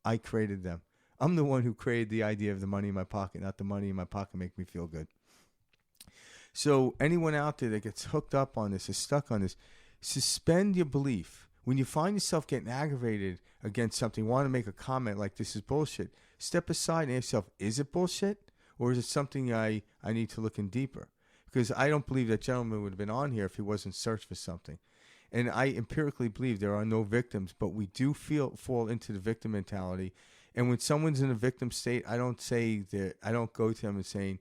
I created them. I'm the one who created the idea of the money in my pocket, not the money in my pocket make me feel good. So anyone out there that gets hooked up on this, is stuck on this, suspend your belief. When you find yourself getting aggravated against something, want to make a comment like this is bullshit, step aside and ask yourself, is it bullshit? Or is it something I need to look in deeper? Because I don't believe that gentleman would have been on here if he wasn't searching for something. And I empirically believe there are no victims, but we do fall into the victim mentality. And when someone's in a victim state, I don't go to them and saying,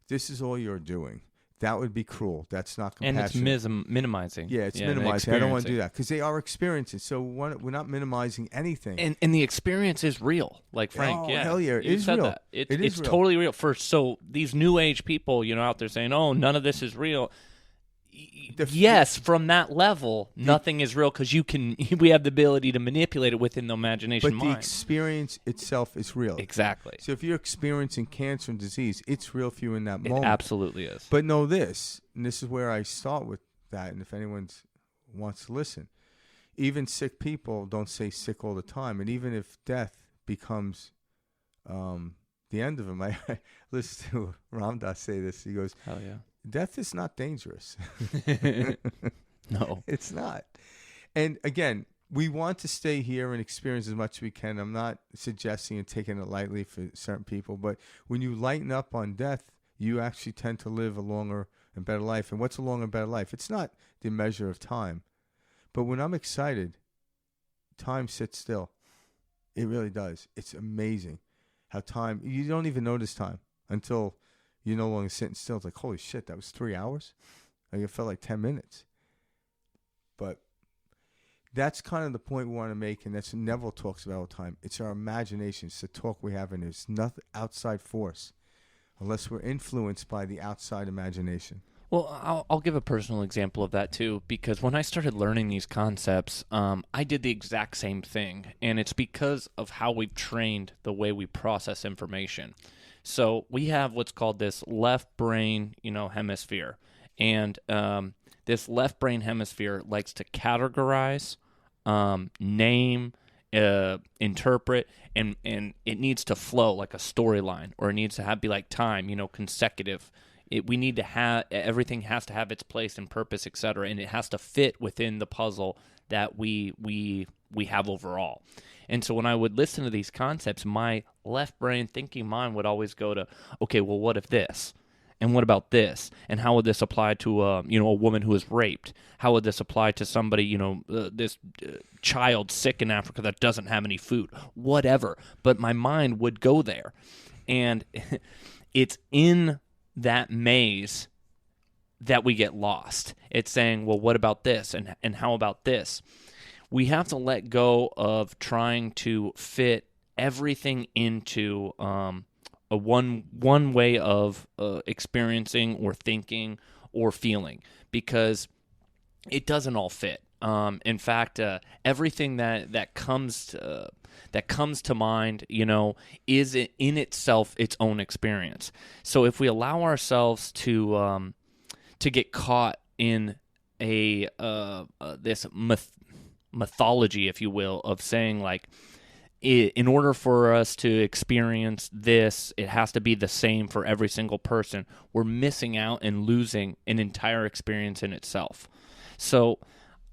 this is all you're doing. That would be cruel. That's not compassionate. And it's minimizing. Yeah, it's minimizing. I don't want to do that because they are experiencing. So we're not minimizing anything. And the experience is real. Like Frank, oh, hell yeah, it is said real. That. It is real. Totally real. So these new age people, out there saying, "Oh, none of this is real." Yes, from that level, nothing is real because we have the ability to manipulate it within the imagination mind. But the experience itself is real. Exactly. So if you're experiencing cancer and disease, it's real for you in that moment. It absolutely is. But know this, and this is where I start with that, and if anyone wants to listen, even sick people don't say sick all the time, and even if death becomes the end of them, I listened to Ramdas say this. He goes, "Hell yeah. Death is not dangerous." No. It's not. And again, we want to stay here and experience as much as we can. I'm not suggesting and taking it lightly for certain people, but when you lighten up on death, you actually tend to live a longer and better life. And what's a longer and better life? It's not the measure of time. But when I'm excited, time sits still. It really does. It's amazing how time, you don't even notice time until you're no longer sitting still. It's like, holy shit, that was 3 hours? Like, it felt like 10 minutes. But that's kind of the point we want to make, and that's what Neville talks about all the time. It's our imagination. It's the talk we have, and there's nothing outside force unless we're influenced by the outside imagination. Well, I'll give a personal example of that too, because when I started learning these concepts, I did the exact same thing, and it's because of how we've trained the way we process information. So we have what's called this left brain, hemisphere, and this left brain hemisphere likes to categorize, name, interpret, and it needs to flow like a storyline, or it needs to be like time, consecutive. We need to have, everything has to have its place and purpose, etc., and it has to fit within the puzzle that we have overall. And so when I would listen to these concepts, my left brain thinking mind would always go to, okay, well, what if this? And what about this? And how would this apply to a woman who is raped? How would this apply to somebody, this child sick in Africa that doesn't have any food? Whatever. But my mind would go there. And it's in that maze that we get lost. It's saying, well, what about this? And how about this? We have to let go of trying to fit everything into a one way of experiencing or thinking or feeling, because it doesn't all fit. In fact, everything that comes to mind, is in itself its own experience. So if we allow ourselves to get caught in this mythology, if you will, of saying like, in order for us to experience this, it has to be the same for every single person, we're missing out and losing an entire experience in itself. So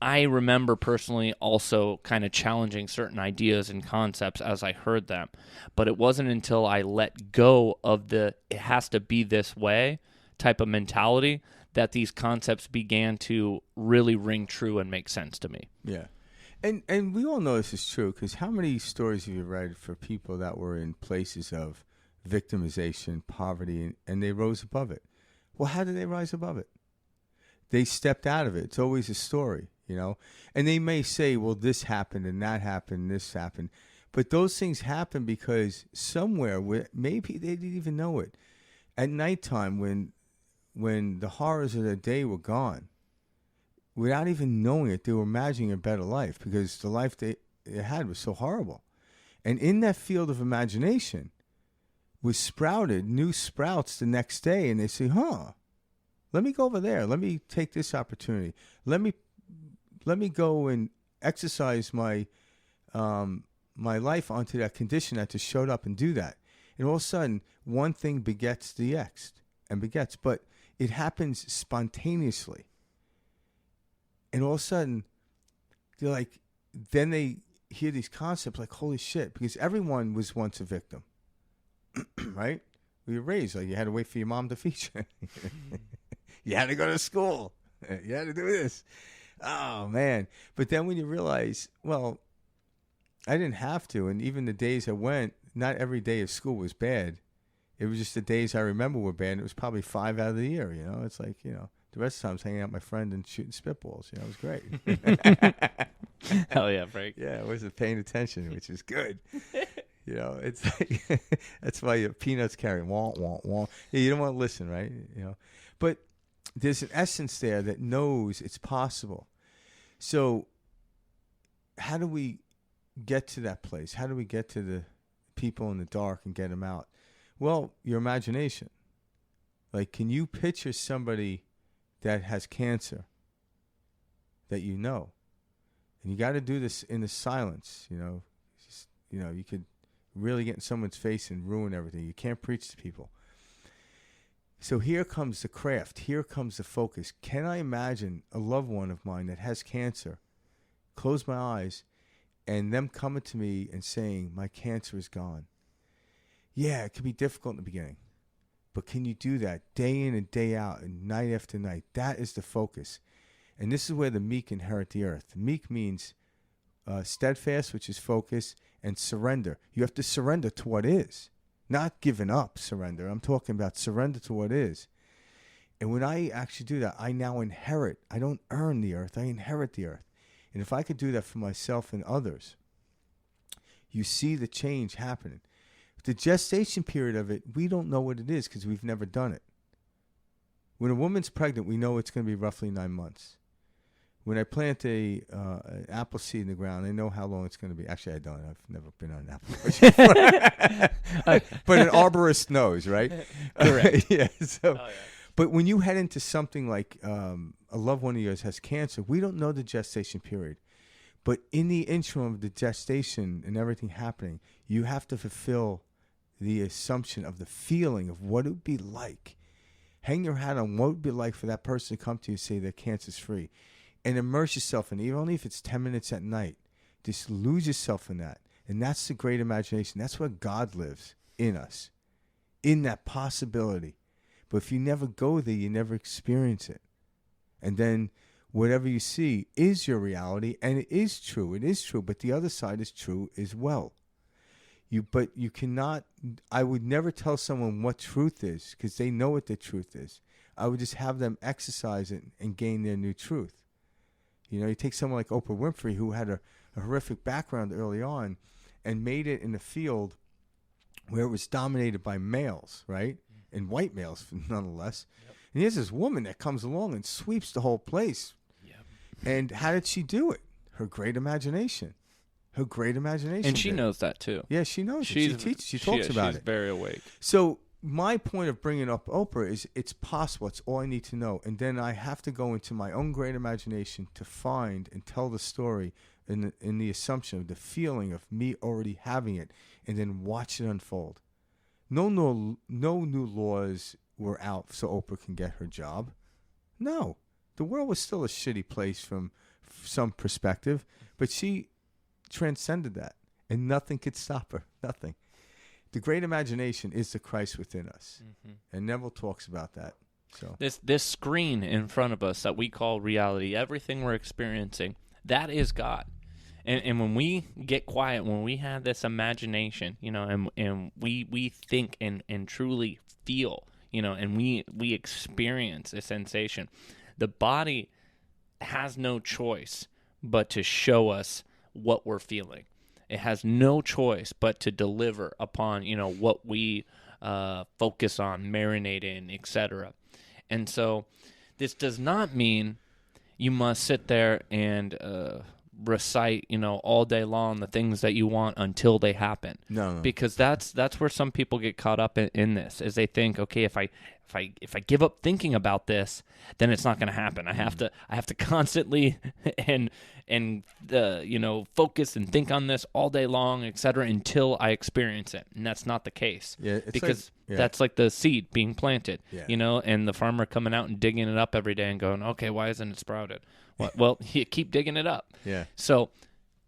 I remember personally also kind of challenging certain ideas and concepts as I heard them, but it wasn't until I let go of the it has to be this way type of mentality that these concepts began to really ring true and make sense to me. Yeah. And we all know this is true, because how many stories have you read for people that were in places of victimization, poverty, and they rose above it? Well, how did they rise above it? They stepped out of it. It's always a story, And they may say, well, this happened and that happened, this happened. But those things happen because somewhere, maybe they didn't even know it, at nighttime when the horrors of the day were gone, without even knowing it, they were imagining a better life because the life they had was so horrible. And in that field of imagination was sprouted new sprouts the next day, and they say, let me go over there. Let me take this opportunity. Let me go and exercise my life onto that condition that just showed up and do that. And all of a sudden, one thing begets the next and begets, but it happens spontaneously. And all of a sudden, they're like, then they hear these concepts like, holy shit, because everyone was once a victim, right? We were raised like you had to wait for your mom to feed you. You had to go to school. You had to do this. Oh, man. But then when you realize, well, I didn't have to. And even the days I went, not every day of school was bad. It was just the days I remember were bad. It was probably 5 out of the year, It's like, the rest of the time I was hanging out with my friend and shooting spitballs. It was great. Hell yeah, Frank. Yeah, I wasn't paying attention, which is good. It's like, that's why your peanuts carry wah, wah, wah. Yeah, you don't want to listen, right? But there's an essence there that knows it's possible. So how do we get to that place? How do we get to the people in the dark and get them out? Well, your imagination. Like, can you picture somebody that has cancer that you know? And you got to do this in the silence, you could really get in someone's face and ruin everything. You can't preach to people. So here comes the craft. Here comes the focus. Can I imagine a loved one of mine that has cancer, close my eyes, and them coming to me and saying, my cancer is gone? Yeah, it can be difficult in the beginning. But can you do that day in and day out and night after night? That is the focus. And this is where the meek inherit the earth. Meek means steadfast, which is focus, and surrender. You have to surrender to what is. Not giving up surrender. I'm talking about surrender to what is. And when I actually do that, I now inherit. I don't earn the earth. I inherit the earth. And if I could do that for myself and others, you see the change happening. The gestation period of it, we don't know what it is because we've never done it. When a woman's pregnant, we know it's going to be roughly 9 months. When I plant an apple seed in the ground, I know how long it's going to be. Actually, I don't. I've never been on an apple orchard. But an arborist knows, right? Correct. Yeah. So, but when you head into something like a loved one of yours has cancer, we don't know the gestation period. But in the interim of the gestation and everything happening, you have to fulfill the assumption of the feeling of what it would be like. Hang your hat on what it would be like for that person to come to you and say that cancer's free. And immerse yourself in it, even only if it's 10 minutes at night. Just lose yourself in that. And that's the great imagination. That's where God lives in us, in that possibility. But if you never go there, you never experience it. And then whatever you see is your reality, and it is true. It is true, but the other side is true as well. But you cannot, I would never tell someone what truth is because they know what the truth is. I would just have them exercise it and gain their new truth. You know, you take someone like Oprah Winfrey, who had a horrific background early on and made it in a field where it was dominated by males, right? And white males, nonetheless. Yep. And here's this woman that comes along and sweeps the whole place. Yep. And how did she do it? Her great imagination. Her great imagination. And she knows that, too. Yeah, she knows it. She teaches. She talks about it. She's very awake. So my point of bringing up Oprah is it's possible. It's all I need to know. And then I have to go into my own great imagination to find and tell the story in the assumption of the feeling of me already having it and then watch it unfold. No new laws were out so Oprah can get her job. No. The world was still a shitty place from some perspective, but she transcended that, and nothing could stop her. Nothing. The great imagination is the Christ within us, and Neville talks about that. So this screen in front of us that we call reality, everything we're experiencing, that is God. And when we get quiet, when we have this imagination, you know, and we think and truly feel, you know, and we experience a sensation, the body has no choice but to show us what we're feeling. It has no choice but to deliver upon, you know, what we focus on, marinate in, etc. And so this does not mean you must sit there and recite, you know, all day long the things that you want until they happen. No. Because that's where some people get caught up in this, is they think, okay, if I give up thinking about this, then it's not going to happen. I have to constantly and you know, focus and think on this all day long, etc., until I experience it. And that's not the case. Yeah, it's because that's like the seed being planted, yeah. you know, and the farmer coming out and digging it up every day and going, okay, why isn't it sprouted? Well, you keep digging it up. Yeah. So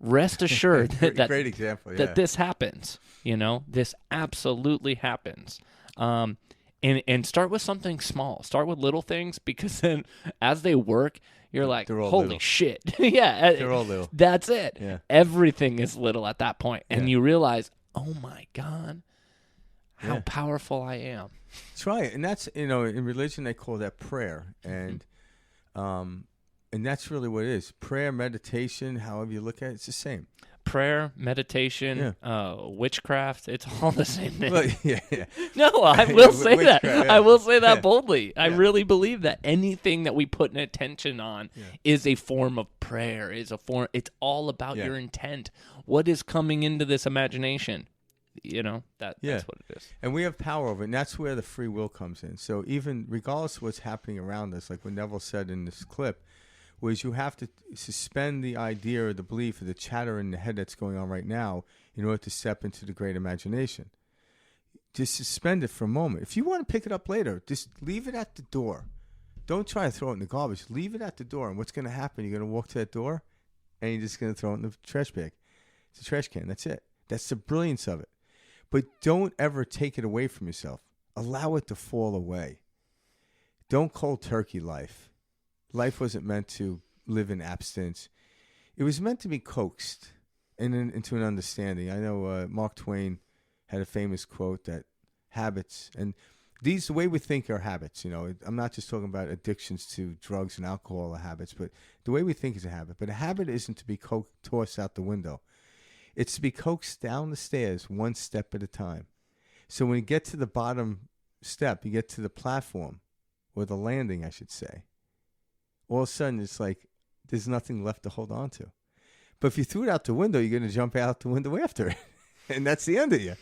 rest assured that great example. Yeah. That this happens. You know, this absolutely happens. And start with something small. Start with little things, because then as they work, you're like, holy little. Shit. Yeah. They're all little. That's it. Yeah. Everything is little at that point. And you realize, oh my God, how powerful I am. Try it. And that's, you know, in religion they call that prayer. And that's really what it is. Prayer, meditation, however you look at it, it's the same. Prayer, meditation, witchcraft, it's all the same thing. Well, yeah. No, I will say that. Yeah. I will say that boldly. I really believe that anything that we put an attention on is a form of prayer, it's all about your intent. What is coming into this imagination? You know, that's what it is. And we have power over it, and that's where the free will comes in. So even regardless of what's happening around us, like what Neville said in this clip, was you have to suspend the idea or the belief or the chatter in the head that's going on right now in order to step into the great imagination. Just suspend it for a moment. If you want to pick it up later, just leave it at the door. Don't try to throw it in the garbage. Leave it at the door, and what's going to happen? You're going to walk to that door, and you're just going to throw it in the trash bag. It's a trash can. That's it. That's the brilliance of it. But don't ever take it away from yourself. Allow it to fall away. Don't cold turkey life. Life wasn't meant to live in abstinence. It was meant to be coaxed into an understanding. I know Mark Twain had a famous quote that habits, and the way we think are habits. I'm not just talking about addictions to drugs and alcohol or habits, but the way we think is a habit. But a habit isn't to be tossed out the window. It's to be coaxed down the stairs one step at a time. So when you get to the bottom step, you get to the platform, or the landing, I should say, all of a sudden it's like there's nothing left to hold on to. But if you threw it out the window, you're going to jump out the window after it. And that's the end of you.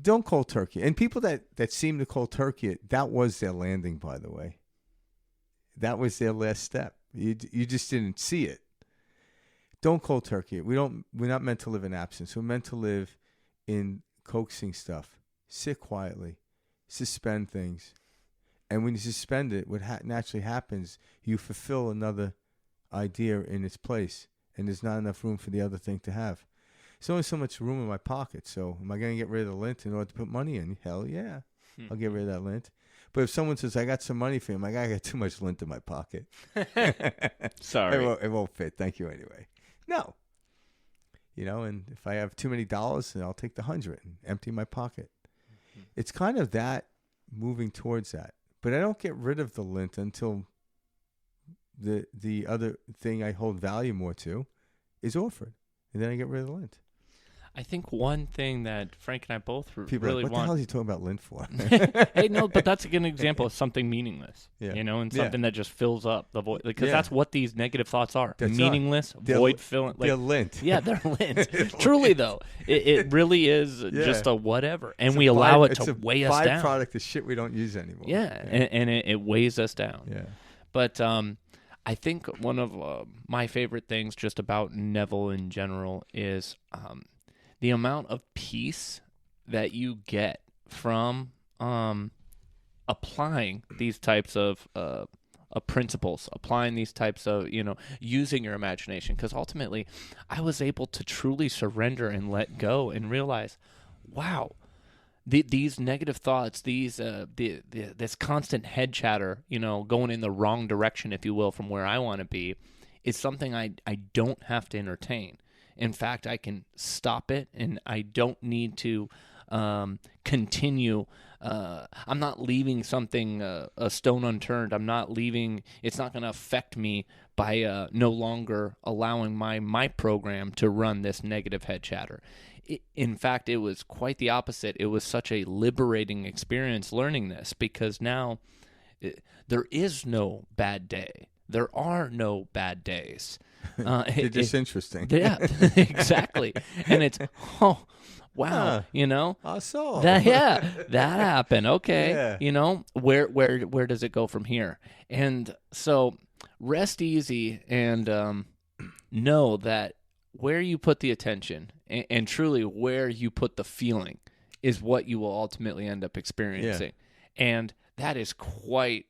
Don't cold turkey. And people that seem to cold turkey it, that was their landing, by the way. That was their last step. You just didn't see it. Don't cold turkey it. We're not meant to live in absence. We're meant to live in coaxing stuff. Sit quietly. Suspend things. And when you suspend it, what naturally happens, you fulfill another idea in its place. And there's not enough room for the other thing to have. There's only so much room in my pocket. So am I going to get rid of the lint in order to put money in? Hell yeah. I'll get rid of that lint. But if someone says, I got some money for him, I got too much lint in my pocket. Sorry. It won't fit. Thank you anyway. No. And if I have too many dollars, then I'll take the 100 and empty my pocket. Mm-hmm. It's kind of that, moving towards that. But I don't get rid of the lint until the other thing I hold value more to is offered. And then I get rid of the lint. I think one thing that Frank and I both People really are like, what want. the hell is he talking about lint for? Hey, no, but that's a good example of something meaningless. Yeah. And something that just fills up the void. Because Yeah. that's what these negative thoughts are. That's meaningless, They're- void filling. They're lint. Yeah, they're lint. Truly, though, it really is just a whatever. And we allow it to weigh us down. It's a byproduct of shit we don't use anymore. Yeah, and it weighs us down. Yeah. But I think one of my favorite things just about Neville in general is the amount of peace that you get from applying these types of principles, applying these types of, using your imagination. Because ultimately, I was able to truly surrender and let go and realize, wow, these negative thoughts, this constant head chatter, going in the wrong direction, if you will, from where I want to be, is something I don't have to entertain. In fact, I can stop it, and I don't need to continue. I'm not leaving something a stone unturned. It's not going to affect me by no longer allowing my program to run this negative head chatter. In fact, it was quite the opposite. It was such a liberating experience learning this, because now there is no bad day. There are no bad days. They're just interesting. Yeah, exactly. And it's, oh, wow, I saw that. Yeah, that happened. Okay, Yeah. Where does it go from here? And so rest easy and know that where you put the attention and truly where you put the feeling is what you will ultimately end up experiencing. Yeah. And that is quite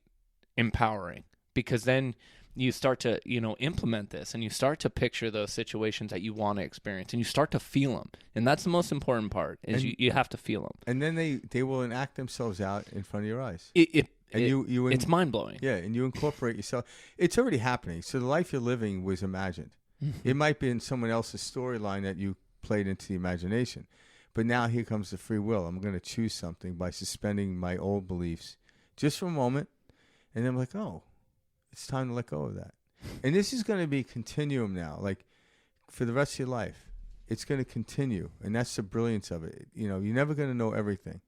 empowering, because then you start to, implement this, and you start to picture those situations that you want to experience, and you start to feel them. And that's the most important part, is you have to feel them. And then they will enact themselves out in front of your eyes. It's mind-blowing. Yeah, and you incorporate yourself. It's already happening. So the life you're living was imagined. It might be in someone else's storyline that you played into the imagination. But now here comes the free will. I'm going to choose something by suspending my old beliefs just for a moment. And then I'm like, oh, it's time to let go of that. And this is going to be a continuum now, like for the rest of your life. It's going to continue. And that's the brilliance of it. You're never going to know everything.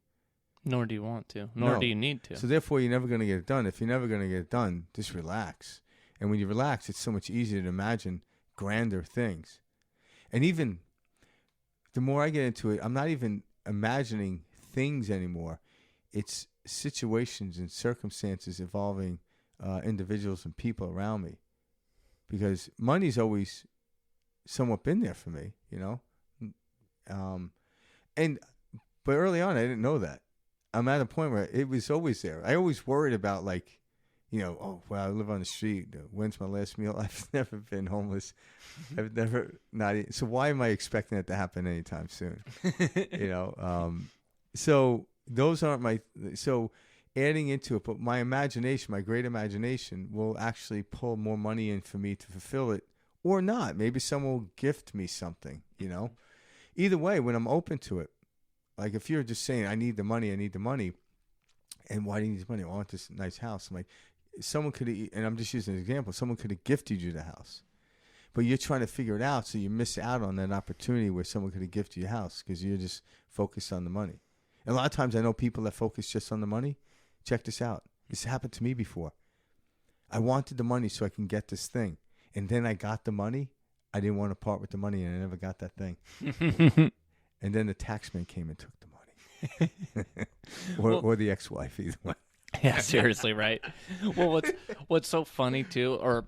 Nor do you want to. Nor do you need to. So therefore, you're never going to get it done. If you're never going to get it done, just relax. And when you relax, it's so much easier to imagine grander things. And even the more I get into it, I'm not even imagining things anymore. It's situations and circumstances involving individuals and people around me. Because money's always somewhat been there for me, but early on, I didn't know that. I'm at a point where it was always there. I always worried about, like, oh, well, I live on the street. When's my last meal? I've never been homeless. I've never so why am I expecting it to happen anytime soon? So those aren't so adding into it, but my imagination, my great imagination, will actually pull more money in for me to fulfill it, or not. Maybe someone will gift me something, Either way, when I'm open to it, like if you're just saying, I need the money, And why do you need this money? I want this nice house. I'm like, someone could have, and I'm just using an example, someone could have gifted you the house. But you're trying to figure it out, so you miss out on that opportunity where someone could have gifted you a house because you're just focused on the money. And a lot of times I know people that focus just on the money. Check this out. This happened to me before. I wanted the money so I can get this thing. And then I got the money. I didn't want to part with the money, and I never got that thing. And then the taxman came and took the money. or the ex-wife, either one. Yeah, seriously, right? Well, what's so funny too, or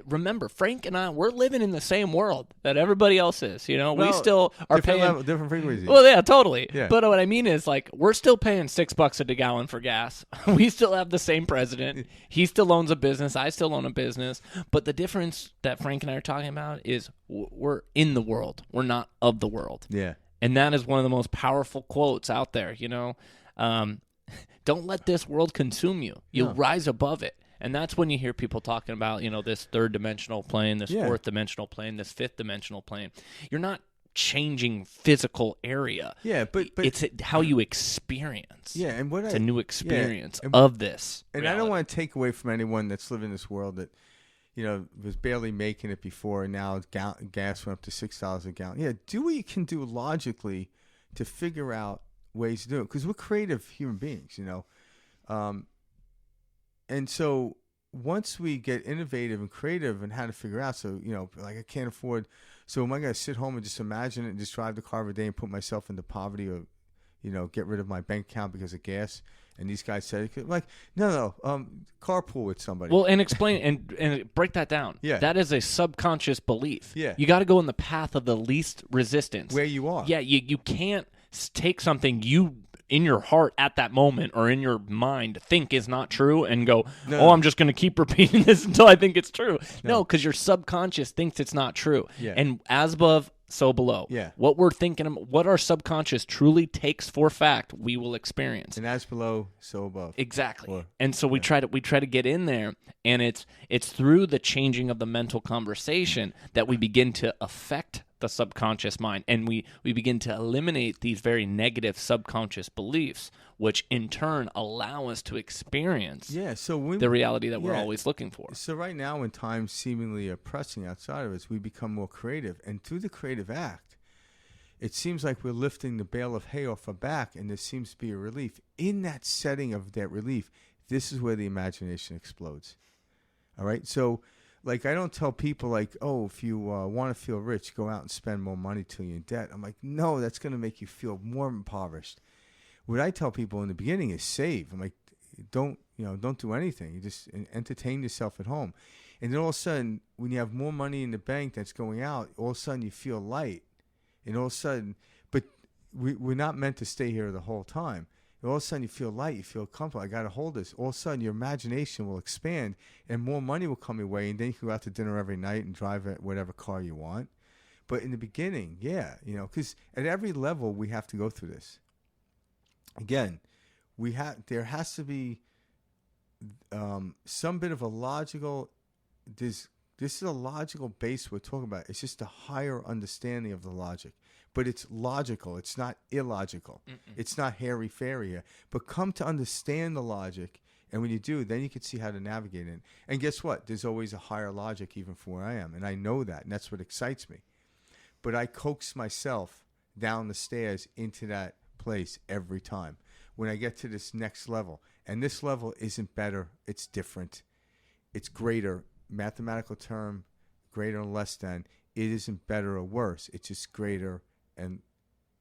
remember, Frank and I, we're living in the same world that everybody else is. You know, we still are paying different frequencies. Well, yeah, totally. Yeah. But what I mean is, like, we're still paying $6 a gallon for gas. We still have the same president. He still owns a business. I still own a business. But the difference that Frank and I are talking about is we're in the world. We're not of the world. Yeah. And that is one of the most powerful quotes out there. You know. Don't let this world consume you. You'll rise above it. And that's when you hear people talking about, you know, this third dimensional plane, this fourth dimensional plane, this fifth dimensional plane. You're not changing physical area. Yeah, but it's how you experience. Yeah, and it's a new experience of this. And reality. I don't want to take away from anyone that's living in this world that, you know, was barely making it before, and now gas went up to $6 a gallon. Yeah, do what you can do logically to figure out ways to do it, because we're creative human beings, you know, and so once we get innovative and creative and how to figure out, so, you know, like I can't afford, so am I going to sit home and just imagine it and just drive the car every day and put myself into poverty, or, you know, get rid of my bank account because of gas? And these guys said, like, no, carpool with somebody. Well, and explain and break that down. Yeah, that is a subconscious belief. Yeah, you got to go in the path of the least resistance, where you are. Yeah, you can't take something you in your heart at that moment or in your mind think is not true and go, I'm just going to keep repeating this until I think it's true. No, because your subconscious thinks it's not true. Yeah. And as above, so below. Yeah. What we're thinking, what our subconscious truly takes for fact, we will experience. And as below, so above. Exactly. And so we try to get in there, and it's through the changing of the mental conversation that we begin to affect the subconscious mind, and we begin to eliminate these very negative subconscious beliefs, which in turn allow us to experience the reality that we're always looking for. So right now, when times seemingly are pressing outside of us, we become more creative, and through the creative act, it seems like we're lifting the bale of hay off our back, and there seems to be a relief. In that setting of that relief, this is where the imagination explodes. All right? So, like, I don't tell people, like, oh, if you want to feel rich, go out and spend more money till you're in debt. I'm like, no, that's going to make you feel more impoverished. What I tell people in the beginning is save. I'm like, don't do anything. You just entertain yourself at home. And then all of a sudden, when you have more money in the bank that's going out, all of a sudden you feel light. And all of a sudden, but we're not meant to stay here the whole time. And all of a sudden you feel light, you feel comfortable. I got to hold this. All of a sudden your imagination will expand and more money will come your way. And then you can go out to dinner every night and drive whatever car you want. But in the beginning, because at every level we have to go through this. Again, there has to be some bit of a logical, this is a logical base we're talking about. It's just a higher understanding of the logic. But it's logical. It's not illogical. It's not hairy-fairy here. But come to understand the logic, and when you do, then you can see how to navigate it. And guess what? There's always a higher logic even for where I am, and I know that, and that's what excites me. But I coax myself down the stairs into that place every time when I get to this next level. And this level isn't better. It's different. It's greater. Mathematical term, greater and less than. It isn't better or worse. It's just greater and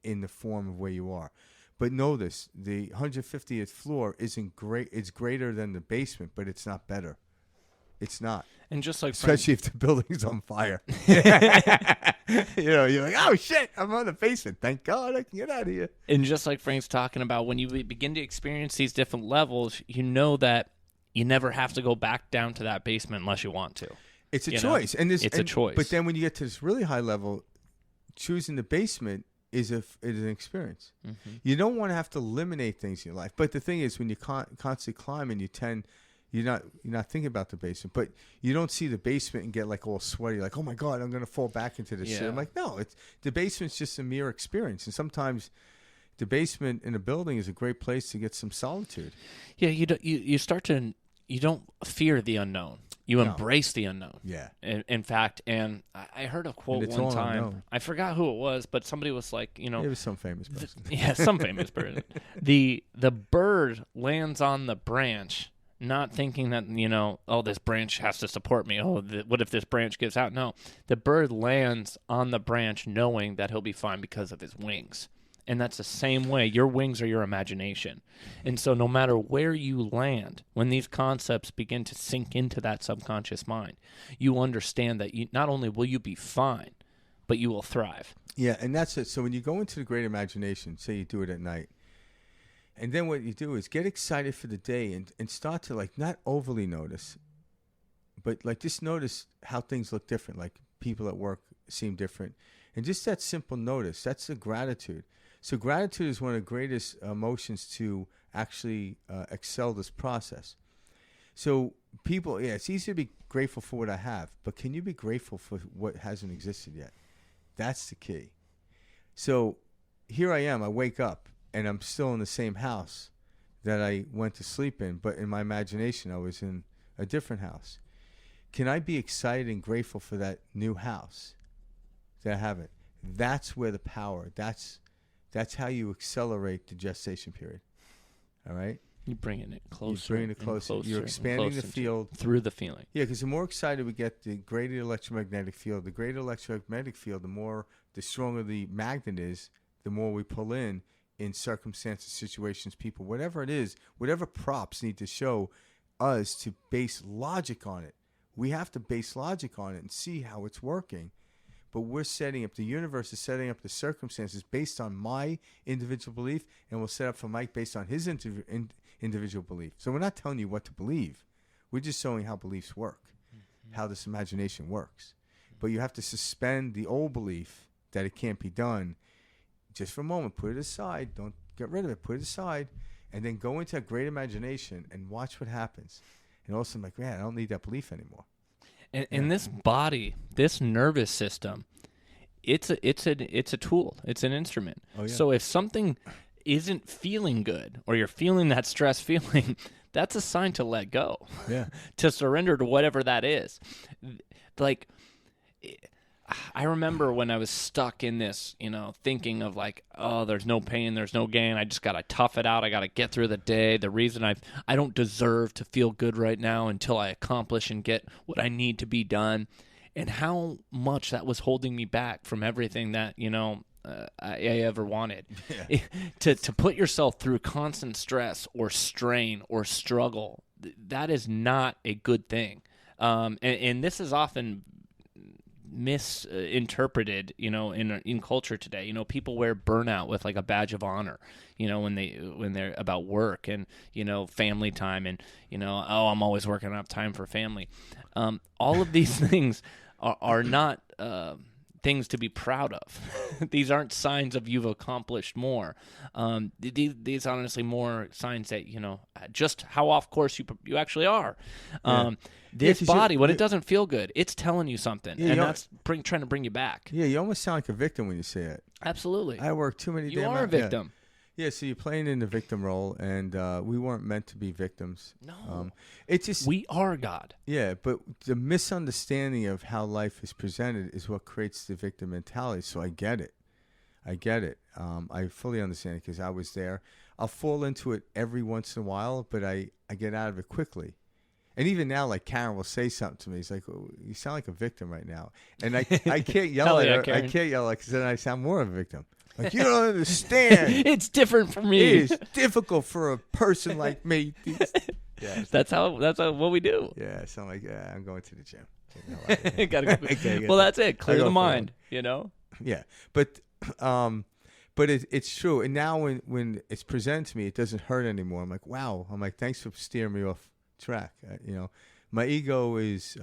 in the form of where you are. But know this, the 150th floor isn't great. It's greater than the basement, but it's not better. It's not. And just like especially if the building's on fire. You're like, oh shit, I'm on the basement. Thank God I can get out of here. And just like Frank's talking about, when you begin to experience these different levels, you know that you never have to go back down to that basement unless you want to. It's a choice. And it's a choice. But then when you get to this really high level, choosing the basement is an experience. Mm-hmm. You don't want to have to eliminate things in your life. But the thing is, when you constantly climb and you're not thinking about the basement, but you don't see the basement and get like all sweaty, like, oh my God, I'm going to fall back into this shit. I'm like, no, the basement's just a mere experience. And sometimes the basement in a building is a great place to get some solitude. Yeah, you start to, you don't fear the unknown. You embrace the unknown. Yeah. In fact, and I heard a quote one time. Unknown. I forgot who it was, but somebody was like, you know, it was some famous person. Some famous person. The bird lands on the branch, not thinking that, you know, oh, this branch has to support me. Oh, what if this branch gives out? No, the bird lands on the branch knowing that he'll be fine because of his wings. And that's the same way. Your wings are your imagination. And so no matter where you land, when these concepts begin to sink into that subconscious mind, you understand that not only will you be fine, but you will thrive. Yeah, and that's it. So when you go into the great imagination, say you do it at night, and then what you do is get excited for the day and start to, like, not overly notice, but, like, just notice how things look different. Like, people at work seem different. And just that simple notice, that's the gratitude. So gratitude is one of the greatest emotions to actually excel this process. So people, it's easy to be grateful for what I have, but can you be grateful for what hasn't existed yet? That's the key. So here I am, I wake up, and I'm still in the same house that I went to sleep in, but in my imagination I was in a different house. Can I be excited and grateful for that new house that I haven't? That's where the power, that's how you accelerate the gestation period. All right? You're bringing it closer. You're bringing it closer. You're expanding the field. Through the feeling. Yeah, because the more excited we get, the greater the electromagnetic field. The greater electromagnetic field, the stronger the magnet is, the more we pull in circumstances, situations, people, whatever it is, whatever props need to show us to base logic on it. We have to base logic on it and see how it's working. But we're setting up, the universe is setting up the circumstances based on my individual belief, and we'll set up for Mike based on his individual belief. So we're not telling you what to believe. We're just showing how beliefs work, how this imagination works. But you have to suspend the old belief that it can't be done just for a moment. Put it aside. Don't get rid of it. Put it aside. And then go into a great imagination and watch what happens. And all of a sudden, like, man, I don't need that belief anymore. And this body, this nervous system, it's a tool. It's an instrument. Oh, yeah. So if something isn't feeling good, or you're feeling that stress feeling, that's a sign to let go. Yeah. To surrender to whatever that is. Like, I remember when I was stuck in this, thinking of like, oh, there's no pain, there's no gain. I just got to tough it out. I got to get through the day. The reason I don't deserve to feel good right now until I accomplish and get what I need to be done. And how much that was holding me back from everything that, I ever wanted. Yeah. To put yourself through constant stress or strain or struggle, that is not a good thing. And this is often misinterpreted, in culture today. People wear burnout with like a badge of honor, when they're about work and, family time and, oh, I'm always working up time for family. All of these things are not things to be proud of. These aren't signs of you've accomplished more. These honestly more signs that, just how off course you actually are. This body, when it doesn't feel good, it's telling you something, and that's trying to bring you back. Yeah, you almost sound like a victim when you say it. Absolutely. I work too many. You are a victim. Yeah, so you're playing in the victim role, and we weren't meant to be victims. No. It's just we are God. Yeah, but the misunderstanding of how life is presented is what creates the victim mentality. So I get it. I fully understand it because I was there. I'll fall into it every once in a while, but I get out of it quickly. And even now, like, Karen will say something to me. He's like, oh, you sound like a victim right now. And I can't yell at her. Karen. I can't yell at her because then I sound more of a victim. Like, you don't understand. It's different for me. It is difficult for a person like me. Yeah, that's what we do. Yeah, so I'm like, yeah, I'm going to the gym. Gotta go. Well, that's it. Clear the mind, Yeah, but it's true. And now when it's presented to me, it doesn't hurt anymore. I'm like, wow. I'm like, thanks for steering me off track. My ego is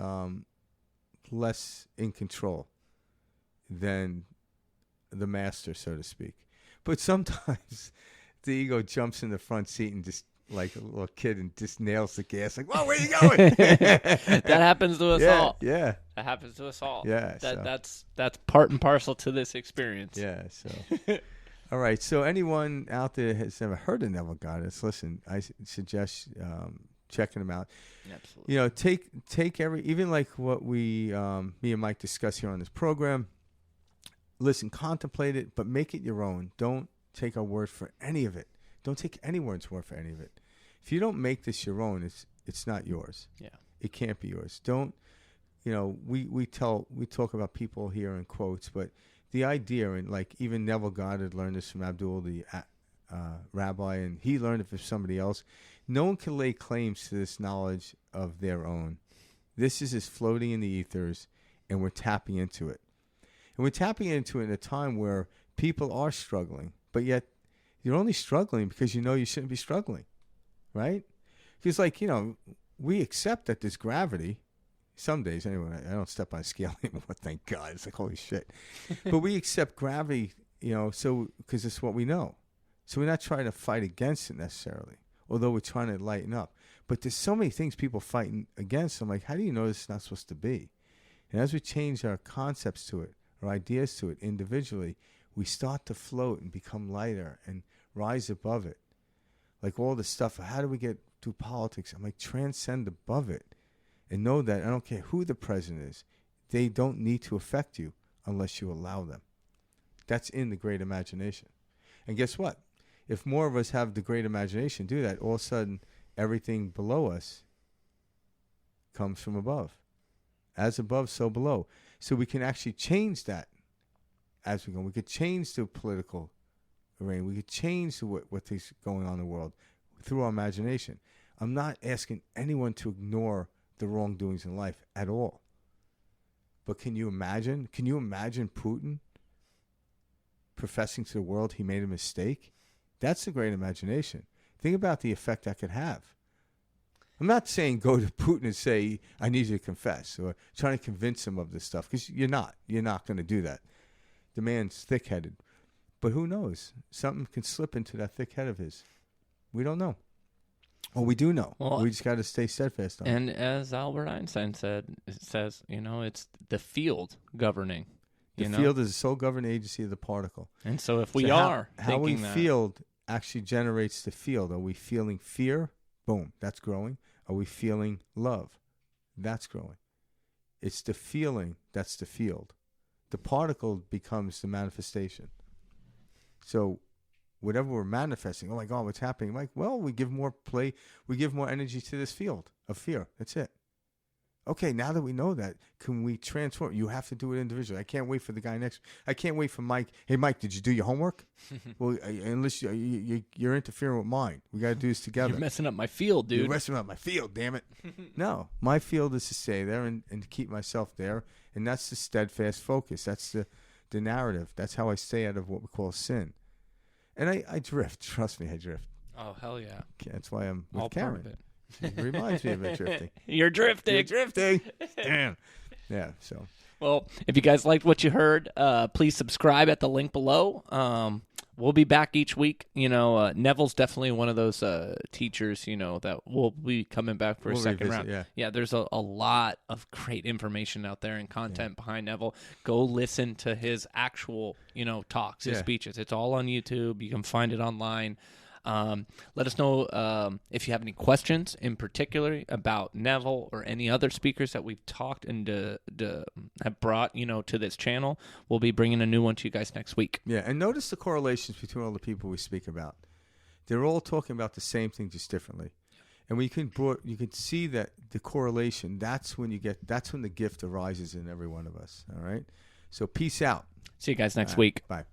less in control than the master, so to speak. But sometimes the ego jumps in the front seat and just like a little kid and just nails the gas. Like, whoa, where are you going? That happens to us all. Yeah. That happens to us all. Yeah. That's part and parcel to this experience. Yeah. So All right. So anyone out there has never heard of Neville Goddard, listen, I suggest checking them out. Absolutely. You know, take even like what we, me and Mike discuss here on this program. Listen, contemplate it, but make it your own. Don't take our word for any of it. Don't take anyone's word for any of it. If you don't make this your own, it's not yours. Yeah. It can't be yours. Don't, you know, we talk about people here in quotes, but the idea, and like even Neville Goddard learned this from Abdullah, the rabbi, and he learned it from somebody else. No one can lay claims to this knowledge of their own. This is just floating in the ethers, and we're tapping into it. And we're tapping into it in a time where people are struggling, but yet you're only struggling because you know you shouldn't be struggling, right? Because, like, you know, we accept that there's gravity. Some days, anyway, I don't step on a scale anymore, thank God. It's like, holy shit. But we accept gravity, you know, so because it's what we know. So we're not trying to fight against it necessarily, although we're trying to lighten up. But there's so many things people fighting against. I'm like, how do you know this is not supposed to be? And as we change our concepts to it, our ideas to it individually, we start to float and become lighter and rise above it. Like all the stuff, how do we get through politics? I'm like, transcend above it and know that I don't care who the president is. They don't need to affect you unless you allow them. That's in the great imagination. And guess what? If more of us have the great imagination, do that, all of a sudden everything below us comes from above. As above, so below. So we can actually change that as we go. We could change the political arena. We could change what is going on in the world through our imagination. I'm not asking anyone to ignore the wrongdoings in life at all. But can you imagine? Can you imagine Putin professing to the world he made a mistake? That's the great imagination. Think about the effect that could have. I'm not saying go to Putin and say, I need you to confess, or trying to convince him of this stuff, because you're not. You're not going to do that. The man's thick-headed. But who knows? Something can slip into that thick head of his. We don't know. Well, we do know. Well, we just got to stay steadfast on it. And as Albert Einstein said, it says, you know, it's the field governing. The field is the sole governing agency of the particle. And so if we are how we that, field actually generates the field. Are we feeling fear? Boom, that's growing. Are we feeling love? That's growing. It's the feeling that's the field. The particle becomes the manifestation. So whatever we're manifesting, oh my God, what's happening? I'm like, well, we give more play, we give more energy to this field of fear. That's it. Okay, now that we know that, can we transform? You have to do it individually. I can't wait for the guy next. I can't wait for Mike. Hey, Mike, did you do your homework? Well, unless you're interfering with mine. We got to do this together. You're messing up my field, dude. You're messing up my field, damn it. No, my field is to stay there and to keep myself there. And that's the steadfast focus. That's the narrative. That's how I stay out of what we call sin. And I drift. Trust me, I drift. Oh, hell yeah. That's why I'm with All Karen. part of it. It reminds me of it drifting. You're drifting. You're drifting. Damn. Yeah, so. Well, if you guys liked what you heard, please subscribe at the link below. We'll be back each week. You know, Neville's definitely one of those teachers, you know, that will be coming back for a second round. Yeah, there's a lot of great information out there and content behind Neville. Go listen to his actual, you know, talks, his speeches. It's all on YouTube. You can find it online. Let us know if you have any questions in particular about Neville or any other speakers that we've talked and have brought, you know, to this channel. We'll be bringing a new one to you guys next week. Yeah, and notice the correlations between all the people we speak about. They're all talking about the same thing, just differently. And you can see that the correlation. That's when the gift arises in every one of us. All right. So peace out. See you guys next week. Bye.